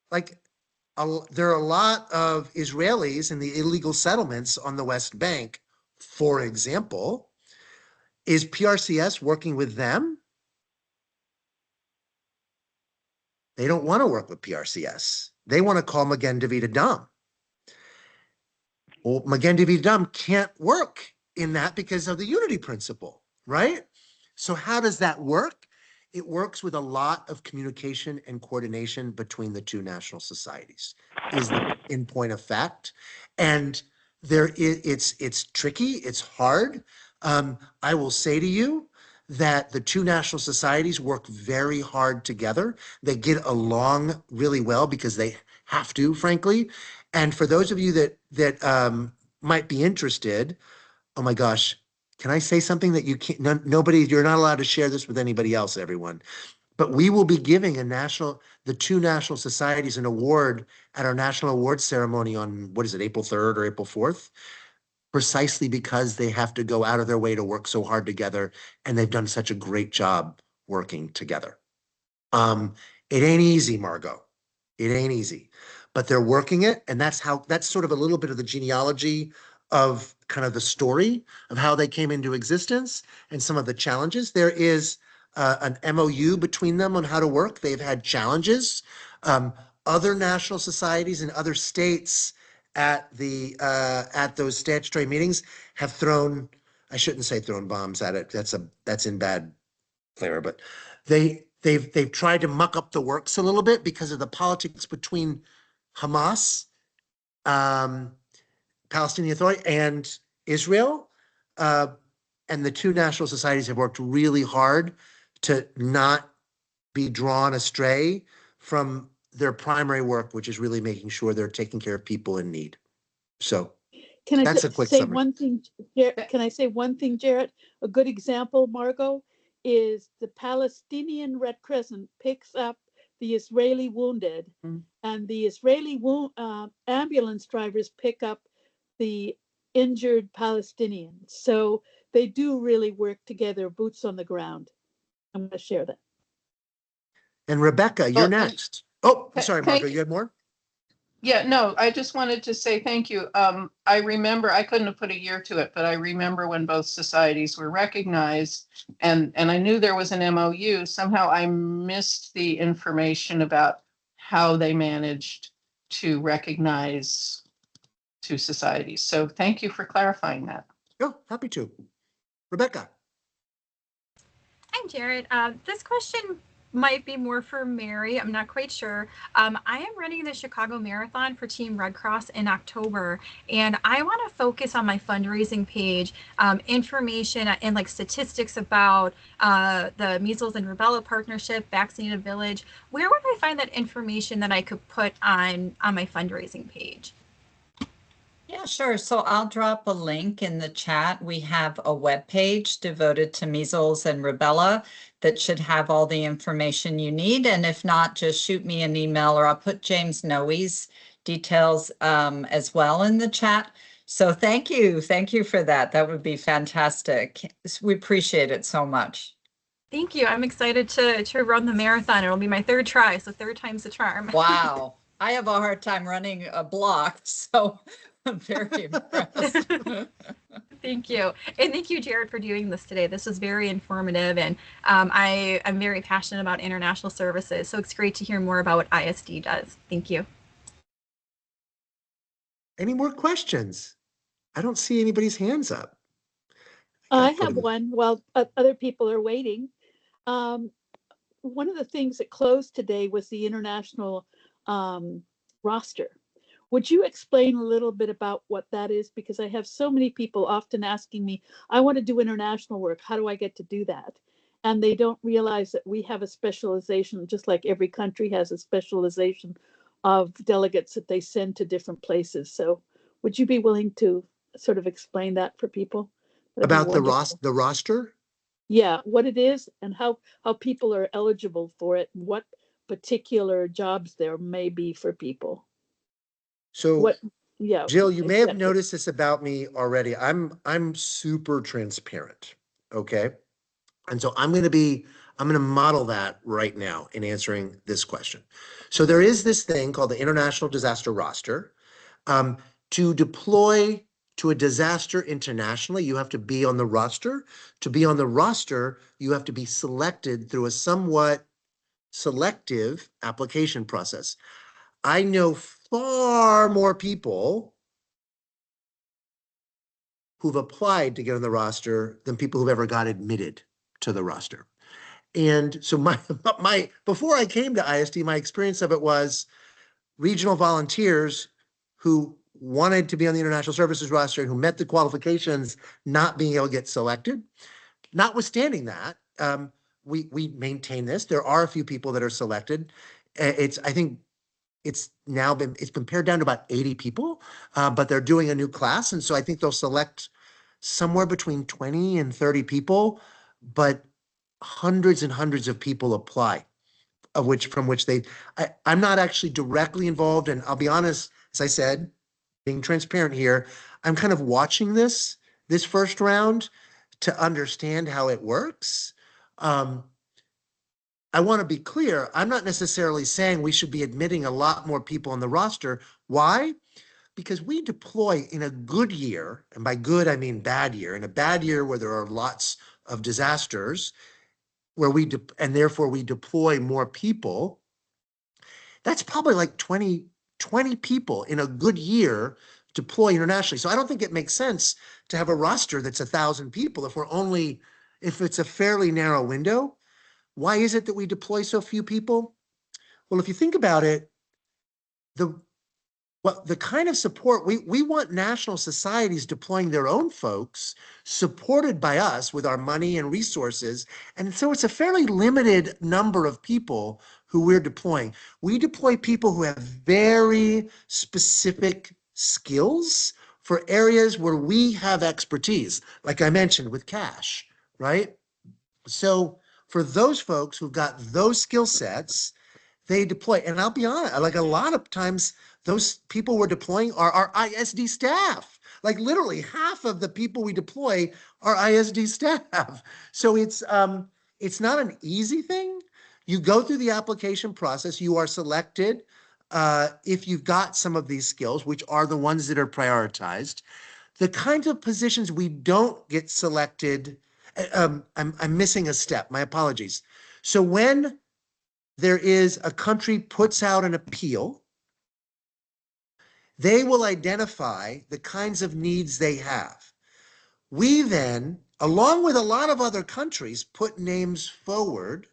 [SPEAKER 2] like, there are a lot of Israelis in the illegal settlements on the West Bank, for example. Is PRCS working with them? They don't want to work with PRCS. They want to call Magen David Adom. Well, Magen David Adom can't work in that because of the unity principle, right? So how does that work? It works with a lot of communication and coordination between the two national societies, is the in point of fact. And it's tricky, it's hard. I will say to you that the two national societies work very hard together. They get along really well because they have to, frankly. And for those of you that might be interested, oh my gosh, can I say something that you can't, you're not allowed to share this with anybody else, everyone. But we will be giving the two national societies an award at our national awards ceremony on, what is it, April 3rd or April 4th? Precisely because they have to go out of their way to work so hard together, and they've done such a great job working together. It ain't easy, Margot. It ain't easy, but they're working it, and that's sort of a little bit of the genealogy of kind of the story of how they came into existence and some of the challenges. There is an MOU between them on how to work. They've had challenges. Other national societies in other states at those statutory meetings have thrown I shouldn't say throwing bombs at it. That's in bad flavor, but they've tried to muck up the works a little bit because of the politics between Hamas, Palestinian Authority, and Israel. And the two national societies have worked really hard to not be drawn astray from their primary work, which is really making sure they're taking care of people in need. So
[SPEAKER 1] Can I
[SPEAKER 2] that's a
[SPEAKER 1] just
[SPEAKER 2] quick
[SPEAKER 1] say
[SPEAKER 2] summary.
[SPEAKER 1] one thing? Can I say one thing, Jarrett? A good example, Margot, is the Palestinian Red Crescent picks up the Israeli wounded, and the Israeli ambulance drivers pick up the injured Palestinians. So they do really work together, boots on the ground. I'm going to share that.
[SPEAKER 2] And Rebecca, you're
[SPEAKER 8] Oh, and
[SPEAKER 2] next. Oh, sorry,
[SPEAKER 8] thank
[SPEAKER 2] Margo, you had more?
[SPEAKER 8] Yeah, no, I just wanted to say thank you. I remember, I couldn't have put a year to it, but I remember when both societies were recognized, and I knew there was an MOU. Somehow I missed the information about how they managed to recognize two societies. So thank you for clarifying that.
[SPEAKER 2] Oh, happy to. Rebecca.
[SPEAKER 9] Hi, Jarrett. This question might be more for Mary. I'm not quite sure. I am running the Chicago Marathon for Team Red Cross in October, and I want to focus on my fundraising page, information and like statistics about the Measles and Rubella Partnership, Vaccinated Village. Where would I find that information that I could put on my fundraising page?
[SPEAKER 7] Yeah, sure. So I'll drop a link in the chat. We have a webpage devoted to measles and rubella that should have all the information you need. And if not, just shoot me an email, or I'll put James Noe's details as well in the chat. So thank you. Thank you for that. That would be fantastic. We appreciate it so much.
[SPEAKER 9] Thank you. I'm excited to run the marathon. It'll be my third try, so third time's the charm.
[SPEAKER 7] Wow. I have a hard time running a block, so I'm very impressed.
[SPEAKER 9] Thank you. And thank you, Jarrett, for doing this today. This was very informative, and I'm very passionate about international services, so it's great to hear more about what ISD does. Thank you.
[SPEAKER 2] Any more questions? I don't see anybody's hands up.
[SPEAKER 1] I have one while other people are waiting. One of the things that closed today was the international roster. Would you explain a little bit about what that is? Because I have so many people often asking me, I want to do international work. How do I get to do that? And they don't realize that we have a specialization, just like every country has a specialization of delegates that they send to different places. So would you be willing to sort of explain that for people?
[SPEAKER 2] About the roster?
[SPEAKER 1] Yeah, what it is and how people are eligible for it, and what particular jobs there may be for people.
[SPEAKER 2] So,
[SPEAKER 1] yeah,
[SPEAKER 2] Jill, you may have
[SPEAKER 1] exactly.
[SPEAKER 2] noticed this about me already. I'm super transparent, okay? And so I'm going to model that right now in answering this question. So there is this thing called the International Disaster Roster. To deploy to a disaster internationally, you have to be on the roster. To be on the roster, you have to be selected through a somewhat selective application process. I know far more people who've applied to get on the roster than people who've ever got admitted to the roster. And so before I came to ISD, my experience of it was regional volunteers who wanted to be on the international services roster, who met the qualifications, not being able to get selected. Notwithstanding that, we maintain this. There are a few people that are selected. I think it's been pared down to about 80 people, but they're doing a new class. And so I think they'll select somewhere between 20 and 30 people, but hundreds and hundreds of people apply, from which I'm not actually directly involved. And I'll be honest, as I said, being transparent here, I'm kind of watching this first round to understand how it works. I want to be clear. I'm not necessarily saying we should be admitting a lot more people on the roster. Why? Because we deploy in a good year, and by good, I mean bad year, in a bad year where there are lots of disasters, where and therefore we deploy more people. That's probably like 20 people in a good year deploy internationally. So I don't think it makes sense to have a roster that's 1,000 people if it's a fairly narrow window. Why is it that we deploy so few people? Well, if you think about it, the kind of support we want national societies deploying their own folks, supported by us with our money and resources. And so it's a fairly limited number of people who we're deploying. We deploy people who have very specific skills for areas where we have expertise, like I mentioned with cash, right? So for those folks who've got those skill sets, they deploy. And I'll be honest, like a lot of times, those people we're deploying are our ISD staff. Like literally half of the people we deploy are ISD staff. So it's not an easy thing. You go through the application process. You are selected if you've got some of these skills, which are the ones that are prioritized. The kinds of positions we don't get selected, I'm missing a step. My apologies. So when there is a country puts out an appeal, they will identify the kinds of needs they have. We then, along with a lot of other countries, put names forward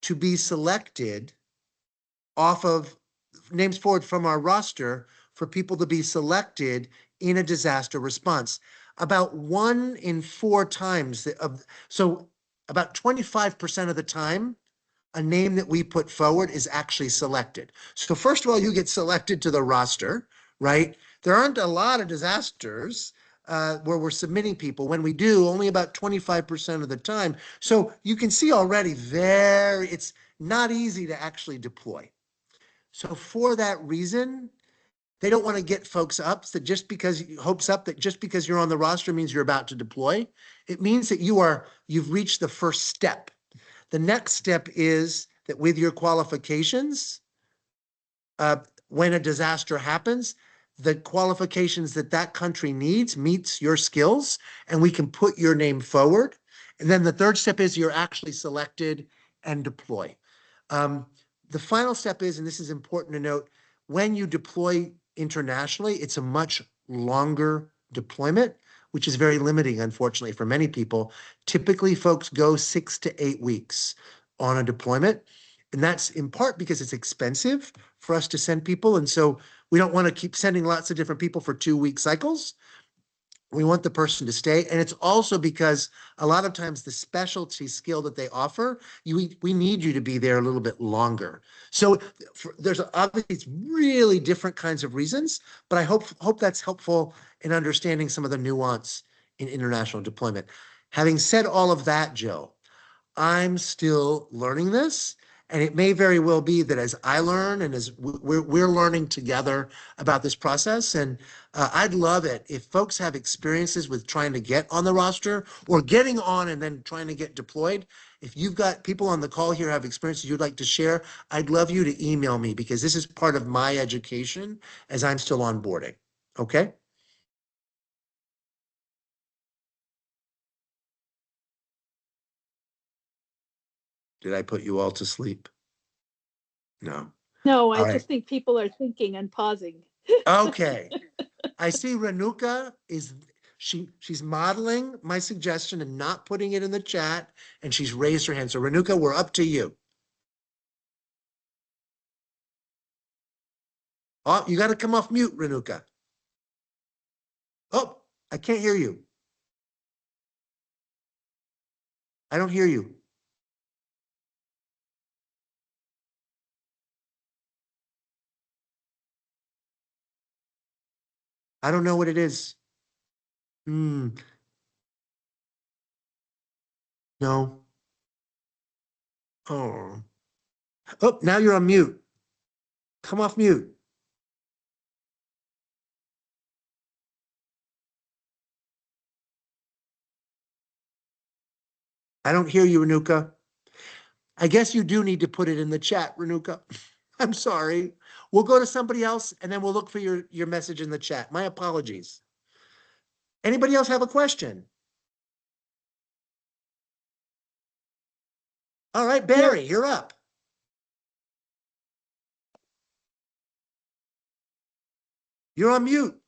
[SPEAKER 2] to be selected names forward from our roster for people to be selected in a disaster response. About 1 in 4 times, so about 25% of the time, a name that we put forward is actually selected. So first of all, you get selected to the roster, right? There aren't a lot of disasters where we're submitting people. When we do, only about 25% of the time. So you can see already it's not easy to actually deploy. So for that reason, they don't want to get folks up that just because you're on the roster means you're about to deploy. It means that you've reached the first step. The next step is that with your qualifications, when a disaster happens, the qualifications that country needs meets your skills, and we can put your name forward. And then the third step is you're actually selected and deploy. The final step is, and this is important to note, when you deploy internationally, it's a much longer deployment, which is very limiting, unfortunately, for many people. Typically, folks go 6 to 8 weeks on a deployment. And that's in part because it's expensive for us to send people. And so we don't want to keep sending lots of different people for 2-week cycles. We want the person to stay. And it's also because a lot of times the specialty skill that they offer, we need you to be there a little bit longer. So there's obviously really different kinds of reasons, but I hope that's helpful in understanding some of the nuance in international deployment. Having said all of that, Jill, I'm still learning this. And it may very well be that as I learn and as we're learning together about this process, and I'd love it if folks have experiences with trying to get on the roster or getting on and then trying to get deployed. If you've got people on the call here who have experiences you'd like to share, I'd love you to email me because this is part of my education as I'm still onboarding. Okay? Did I put you all to sleep? No.
[SPEAKER 1] No, I
[SPEAKER 2] All right.
[SPEAKER 1] just think people are thinking and pausing.
[SPEAKER 2] Okay. I see Renuka she's modeling my suggestion and not putting it in the chat, and she's raised her hand. So Renuka, we're up to you. Oh, you got to come off mute, Renuka. Oh, I can't hear you. I don't hear you. I don't know what it is. No. Oh. Oh, now you're on mute. Come off mute. I don't hear you, Renuka. I guess you do need to put it in the chat, Renuka. I'm sorry. We'll go to somebody else and then we'll look for your message in the chat. My apologies. Anybody else have a question? All right, Barry, you're up. You're on mute.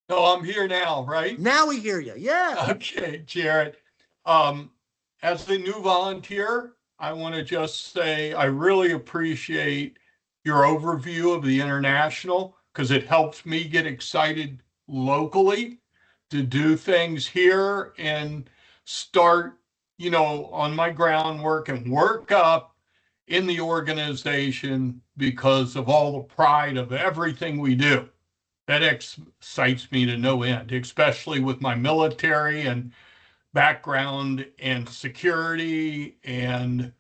[SPEAKER 10] No, I'm here now, right?
[SPEAKER 2] Now we hear you. Yeah.
[SPEAKER 10] Okay, Jarrett. As a new volunteer, I want to just say I really appreciate your overview of the international because it helps me get excited locally to do things here and start, on my groundwork and work up in the organization because of all the pride of everything we do. That excites me to no end, especially with my military and background and security and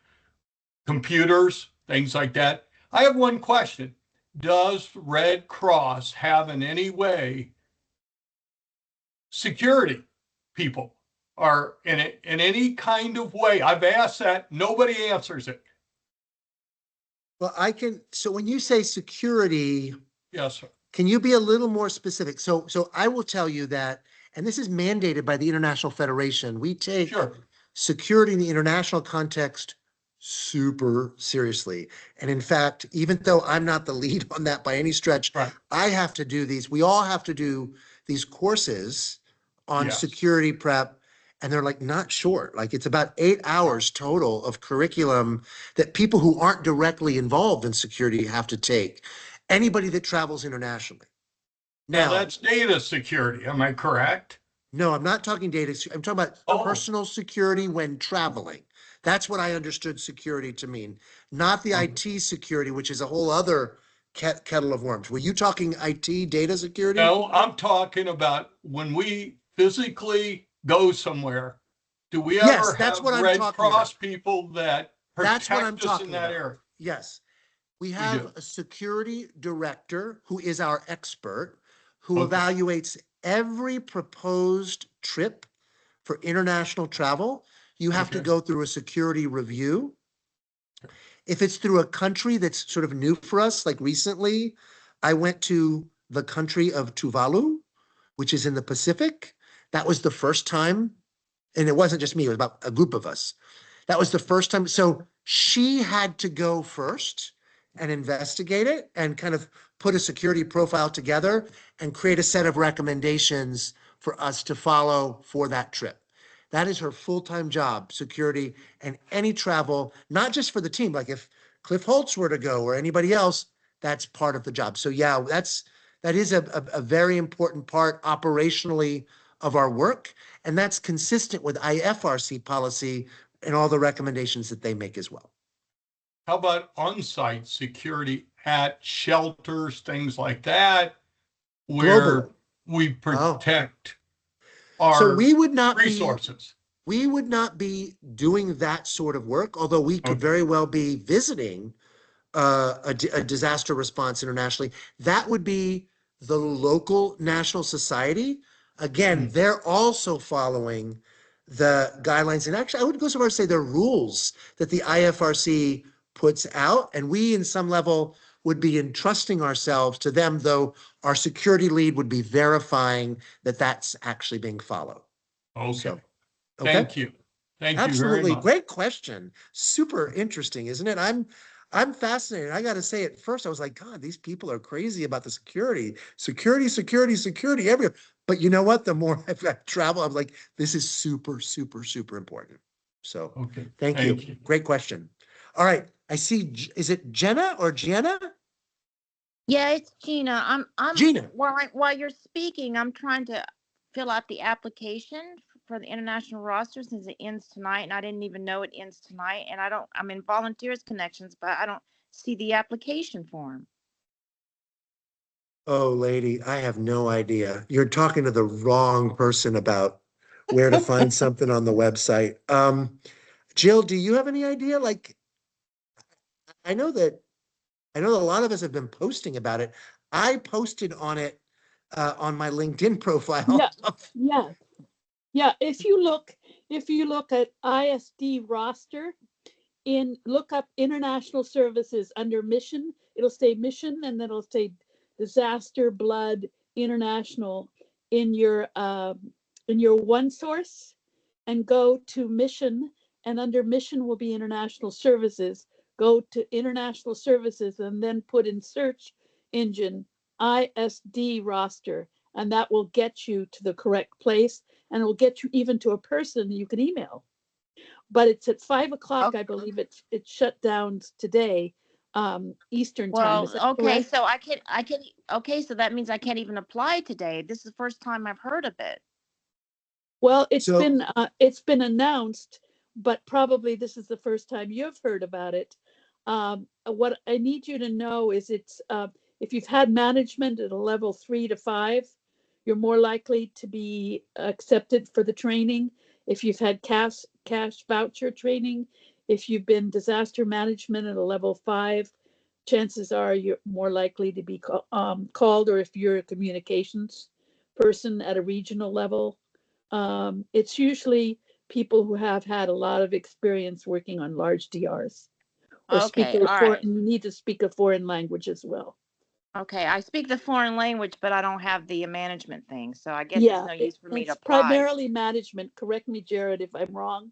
[SPEAKER 10] computers, things like that. I have one question. Does Red Cross have in any way security people or in any kind of way? I've asked that. Nobody answers it.
[SPEAKER 2] Well, so when you say security,
[SPEAKER 10] Yes, sir.
[SPEAKER 2] can you be a little more specific? So I will tell you that, and this is mandated by the International Federation. We take security in the international context super seriously. And in fact, even though I'm not the lead on that by any stretch, I have to do these. We all have to do these courses on security prep. And they're like not short. Like it's about 8 hours total of curriculum that people who aren't directly involved in security have to take. Anybody that travels internationally.
[SPEAKER 10] Now that's data security. Am I correct?
[SPEAKER 2] No, I'm not talking data. I'm talking about personal security when traveling. That's what I understood security to mean, not the IT security, which is a whole other kettle of worms. Were you talking IT data security?
[SPEAKER 10] No, I'm talking about when we physically go somewhere. Do we ever have Red Cross people that protect us in that area?
[SPEAKER 2] Yes. We have a security director who is our expert, who evaluates every proposed trip for international travel. You have to go through a security review. If it's through a country that's sort of new for us, like recently, I went to the country of Tuvalu, which is in the Pacific. That was the first time, and it wasn't just me, it was about a group of us. That was the first time. So she had to go first and investigate it and kind of put a security profile together and create a set of recommendations for us to follow for that trip. That is her full-time job, security, and any travel, not just for the team. Like if Cliff Holtz were to go or anybody else, that's part of the job. So yeah, that is a very important part operationally of our work. And that's consistent with IFRC policy and all the recommendations that they make as well.
[SPEAKER 10] How about on-site security at shelters, things like that, where we protect our resources?
[SPEAKER 2] We would not be doing that sort of work, although we could very well be visiting a disaster response internationally. That would be the local national society. Again, they're also following the guidelines. And actually, I would go so far as to say there are rules that the IFRC puts out, and we in some level would be entrusting ourselves to them, though our security lead would be verifying that that's actually being followed.
[SPEAKER 10] Okay. Thank you. Thank you very much.
[SPEAKER 2] Great question. Super interesting, isn't it? I'm fascinated. I got to say, at first I was like, God, these people are crazy about the security everywhere. But you know what? The more I've traveled, I'm like, this is super, super, super important. So thank you. Great question. All right. I see. Is it Jenna or Gianna?
[SPEAKER 11] Yeah, it's Gina. I'm
[SPEAKER 2] Gina.
[SPEAKER 11] While you're speaking, I'm trying to fill out the application for the international roster since it ends tonight, and I didn't even know it ends tonight. And I'm in Volunteers Connections, but I don't see the application form.
[SPEAKER 2] Oh, lady, I have no idea. You're talking to the wrong person about where to find something on the website. Jill, do you have any idea? Like, I know that a lot of us have been posting about it. I posted on it on my LinkedIn profile.
[SPEAKER 1] Yeah. If you look at ISD roster, look up international services under mission. It'll say mission, and then it'll say disaster, blood, international in your one source, and go to mission, and under mission will be international services. Go to international services and then put in search engine ISD roster, and that will get you to the correct place, and it will get you even to a person you can email. But it's at 5 o'clock, I believe it shut down today, Eastern time. Is
[SPEAKER 11] Well,
[SPEAKER 1] that
[SPEAKER 11] okay,
[SPEAKER 1] correct?
[SPEAKER 11] so okay, so that means I can't even apply today. This is the first time I've heard of it.
[SPEAKER 1] Well,
[SPEAKER 2] So
[SPEAKER 1] it's been announced, but probably this is the first time you've heard about it. What I need you to know is it's if you've had management at a level 3 to 5, you're more likely to be accepted for the training. If you've had cash voucher training, if you've been disaster management at a level 5, chances are you're more likely to be called, or if you're a communications person at a regional level. It's usually people who have had a lot of experience working on large DRs, or
[SPEAKER 11] Okay, all right.
[SPEAKER 1] you need to speak a foreign language as well.
[SPEAKER 11] Okay, I speak the foreign language, but I don't have the management thing, so I guess it's
[SPEAKER 1] Yeah,
[SPEAKER 11] no use for me to
[SPEAKER 1] it's
[SPEAKER 11] apply.
[SPEAKER 1] primarily management. Correct me, Jarrett, if I'm wrong,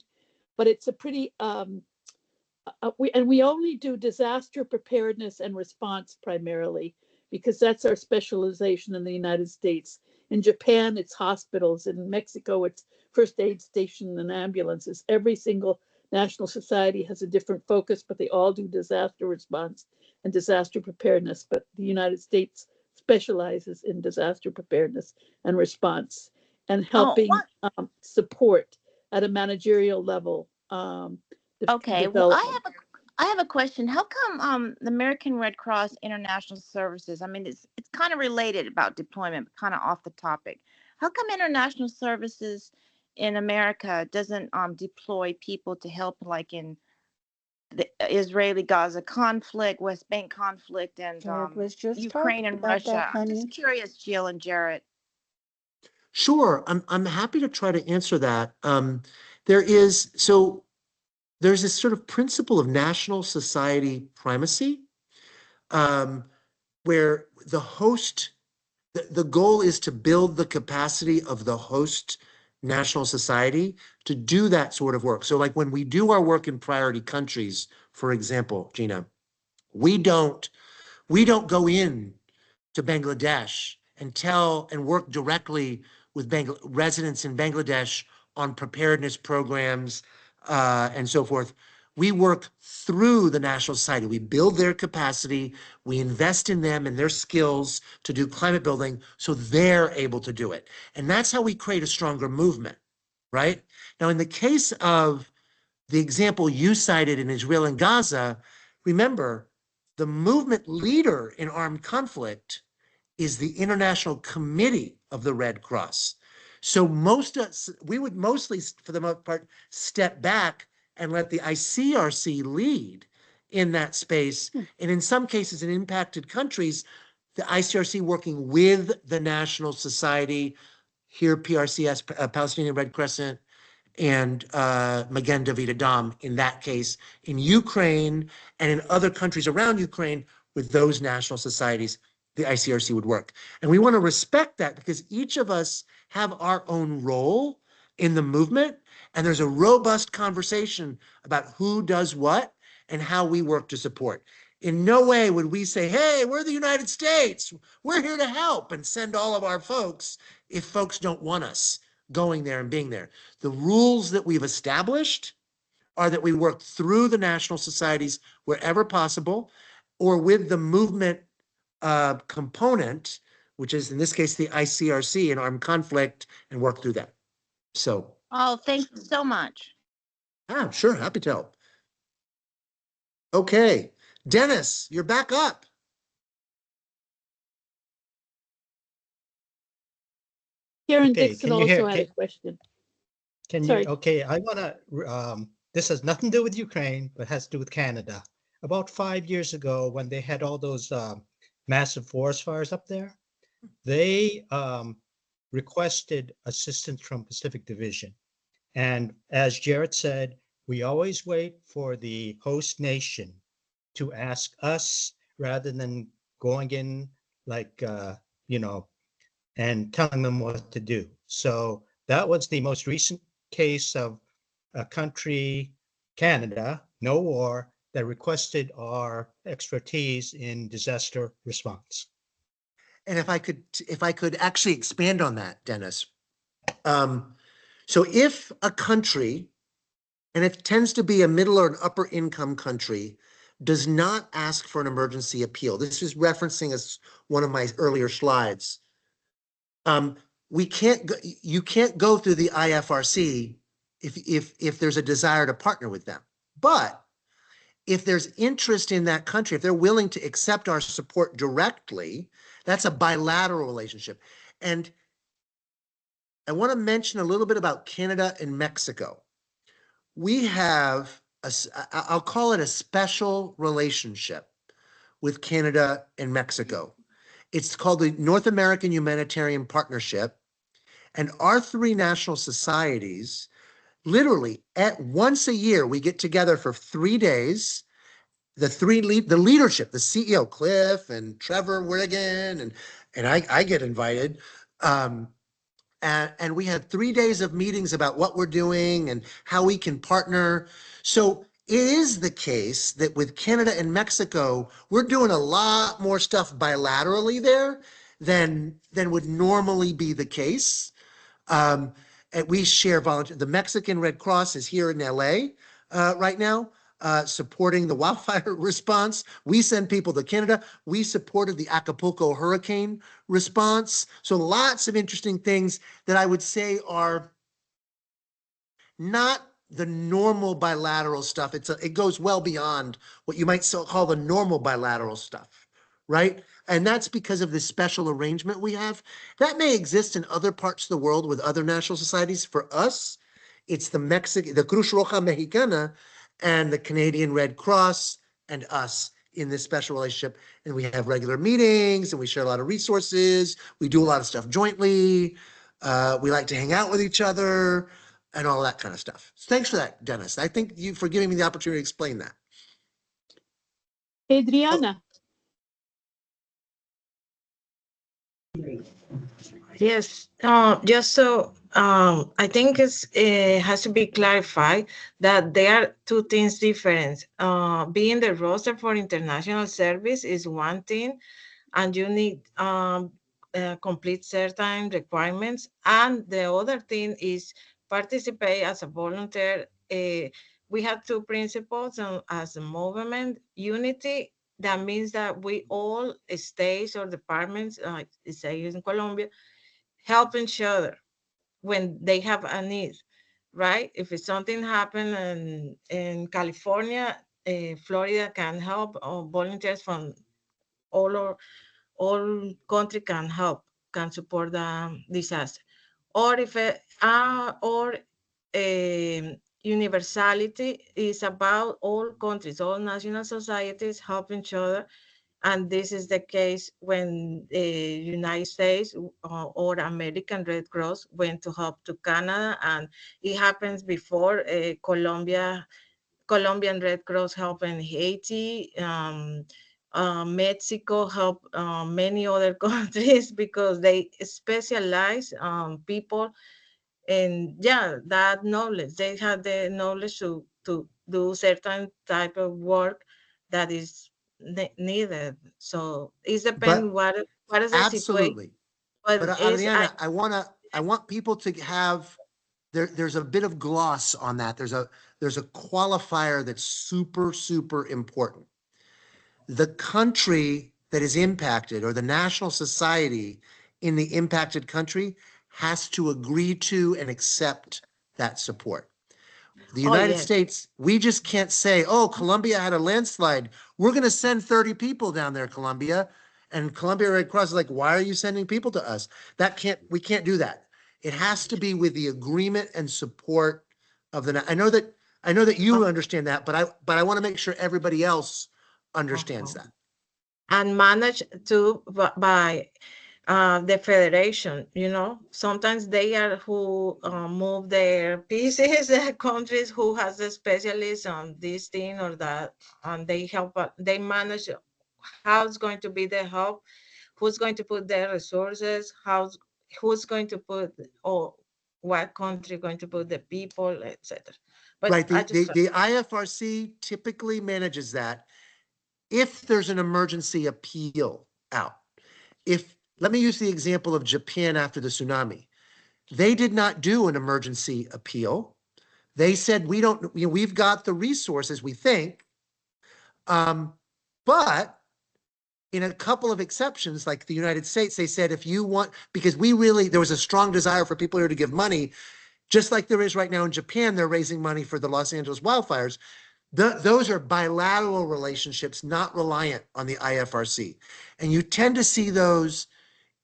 [SPEAKER 1] but it's a pretty we only do disaster preparedness and response primarily, because that's our specialization in the United States. In Japan, it's hospitals. In Mexico, it's first aid station and ambulances. Every single national society has a different focus, but they all do disaster response and disaster preparedness. But the United States specializes in disaster preparedness and response, and
[SPEAKER 11] Oh,
[SPEAKER 1] helping
[SPEAKER 11] what?
[SPEAKER 1] support at a managerial level.
[SPEAKER 11] Okay, well,
[SPEAKER 1] Development.
[SPEAKER 11] I have a question. How come the American Red Cross International Services, I mean, it's kind of related about deployment, but kind of off the topic. How come international services in America doesn't deploy people to help, like in the Israeli-Gaza conflict, West Bank conflict, and
[SPEAKER 12] Jarrett was just
[SPEAKER 11] Ukraine
[SPEAKER 12] talking
[SPEAKER 11] and
[SPEAKER 12] about that,
[SPEAKER 11] Russia? I'm just
[SPEAKER 12] honey.
[SPEAKER 11] curious, Jill and Jarrett.
[SPEAKER 2] sure, I'm happy to try to answer that. There's this sort of principle of national society primacy, um, where the goal is to build the capacity of the host national society to do that sort of work. So like when we do our work in priority countries, for example, Gina, we don't go in to Bangladesh and tell and work directly with residents in Bangladesh on preparedness programs and so forth. We work through the National Society. We build their capacity. We invest in them and their skills to do climate building so they're able to do it. And that's how we create a stronger movement, right? Now, in the case of the example you cited in Israel and Gaza, remember, the movement leader in armed conflict is the International Committee of the Red Cross. So we would mostly, for the most part, step back and let the ICRC lead in that space. And in some cases, in impacted countries, the ICRC working with the National Society, here PRCS, Palestinian Red Crescent, and Magen David Adom in that case, in Ukraine and in other countries around Ukraine with those national societies, the ICRC would work. And we want to respect that because each of us have our own role in the movement, and there's a robust conversation about who does what and how we work to support. In no way would we say, hey, we're the United States, we're here to help, and send all of our folks if folks don't want us going there and being there. The rules that we've established are that we work through the national societies wherever possible, or with the movement component, which is in this case the ICRC in armed conflict, and work through that. So,
[SPEAKER 11] Oh, thank you so much.
[SPEAKER 2] sure, happy to help. Okay, Dennis, you're back up.
[SPEAKER 1] Karen
[SPEAKER 4] Okay,
[SPEAKER 1] Dixon
[SPEAKER 4] can you hear?
[SPEAKER 1] also had a question.
[SPEAKER 4] Can you?
[SPEAKER 1] Sorry.
[SPEAKER 4] Okay, I want to. This has nothing to do with Ukraine, but has to do with Canada. About 5 years ago, when they had all those massive forest fires up there, they requested assistance from Pacific Division. And as Jarrett said, we always wait for the host nation to ask us rather than going in like, and telling them what to do. So that was the most recent case of a country, Canada, no war, that requested our expertise in disaster response.
[SPEAKER 2] And if I could actually expand on that, Dennis. So if a country, and it tends to be a middle or an upper income country, does not ask for an emergency appeal, this is referencing one of my earlier slides. You can't go through the IFRC if there's a desire to partner with them. But if there's interest in that country, if they're willing to accept our support directly, that's a bilateral relationship. And I want to mention a little bit about Canada and Mexico. We have, I'll call it a special relationship with Canada and Mexico. It's called the North American Humanitarian Partnership. And our three national societies, literally at once a year, we get together for 3 days. The leadership, the CEO, Cliff and Trevor Wiggin, and I get invited. And we had 3 days of meetings about what we're doing and how we can partner. So it is the case that with Canada and Mexico, we're doing a lot more stuff bilaterally there than would normally be the case. And we share volunteer. The Mexican Red Cross is here in LA right now, supporting the wildfire response. We send people to Canada. We supported the Acapulco hurricane response. So lots of interesting things that I would say are not the normal bilateral stuff. It goes well beyond what you might call the normal bilateral stuff, right? And that's because of this special arrangement we have. That may exist in other parts of the world with other national societies. For us, it's the Cruz Roja Mexicana and the Canadian Red Cross and us in this special relationship. And we have regular meetings and we share a lot of resources. We do a lot of stuff jointly. We like to hang out with each other and all that kind of stuff. So thanks for that, Dennis. I thank you for giving me the opportunity to explain that.
[SPEAKER 1] Adriana.
[SPEAKER 3] Yes, just so I think it has to be clarified that there are two things different. Being the roster for international service is one thing, and you need complete certain requirements. And the other thing is participate as a volunteer. We have two principles as a movement: unity. That means that we all states or departments, like say in Colombia, help each other when they have a need, right? If it's something happen in California, Florida can help, or volunteers from all country can help, can support the disaster. Or if universality is about all countries, all national societies help each other. And this is the case when the United States or American Red Cross went to help to Canada, and it happens before Colombian Red Cross help in Haiti, Mexico help many other countries because they specialize people in that knowledge. They have the knowledge to do certain type of work that is needed. So it depends what is the situation.
[SPEAKER 2] Absolutely. But Adriana, I want people to have there's a bit of gloss on that. There's a qualifier that's super important. The country that is impacted or the national society in the impacted country has to agree to and accept that support. The United States, we just can't say, oh, Colombia had a landslide. We're going to send 30 people down there, Colombia. And Colombia Red Cross is like, why are you sending people to us? We can't do that. It has to be with the agreement and support of the. I know that you understand that, but I want to make sure everybody else understands that.
[SPEAKER 3] And managed to by the federation, sometimes they are who move their pieces, countries who has a specialist on this thing or that, and they help, they manage how it's going to be the help, who's going to put their resources, who's going to put, or what country going to put the people, etc. But
[SPEAKER 2] right, the IFRC typically manages that if there's an emergency appeal out. If let me use the example of Japan after the tsunami. They did not do an emergency appeal. They said, we've got the resources, we think, but in a couple of exceptions, like the United States, they said, if you want, because there was a strong desire for people here to give money, just like there is right now in Japan, they're raising money for the Los Angeles wildfires. Those are bilateral relationships, not reliant on the IFRC. And you tend to see those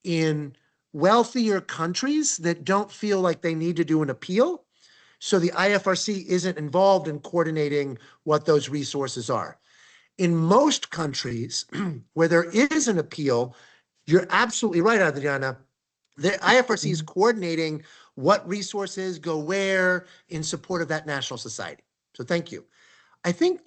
[SPEAKER 2] in wealthier countries that don't feel like they need to do an appeal. So the IFRC isn't involved in coordinating what those resources are. In most countries where there is an appeal, you're absolutely right, Adriana. The IFRC is coordinating what resources go where in support of that national society. So thank you. I think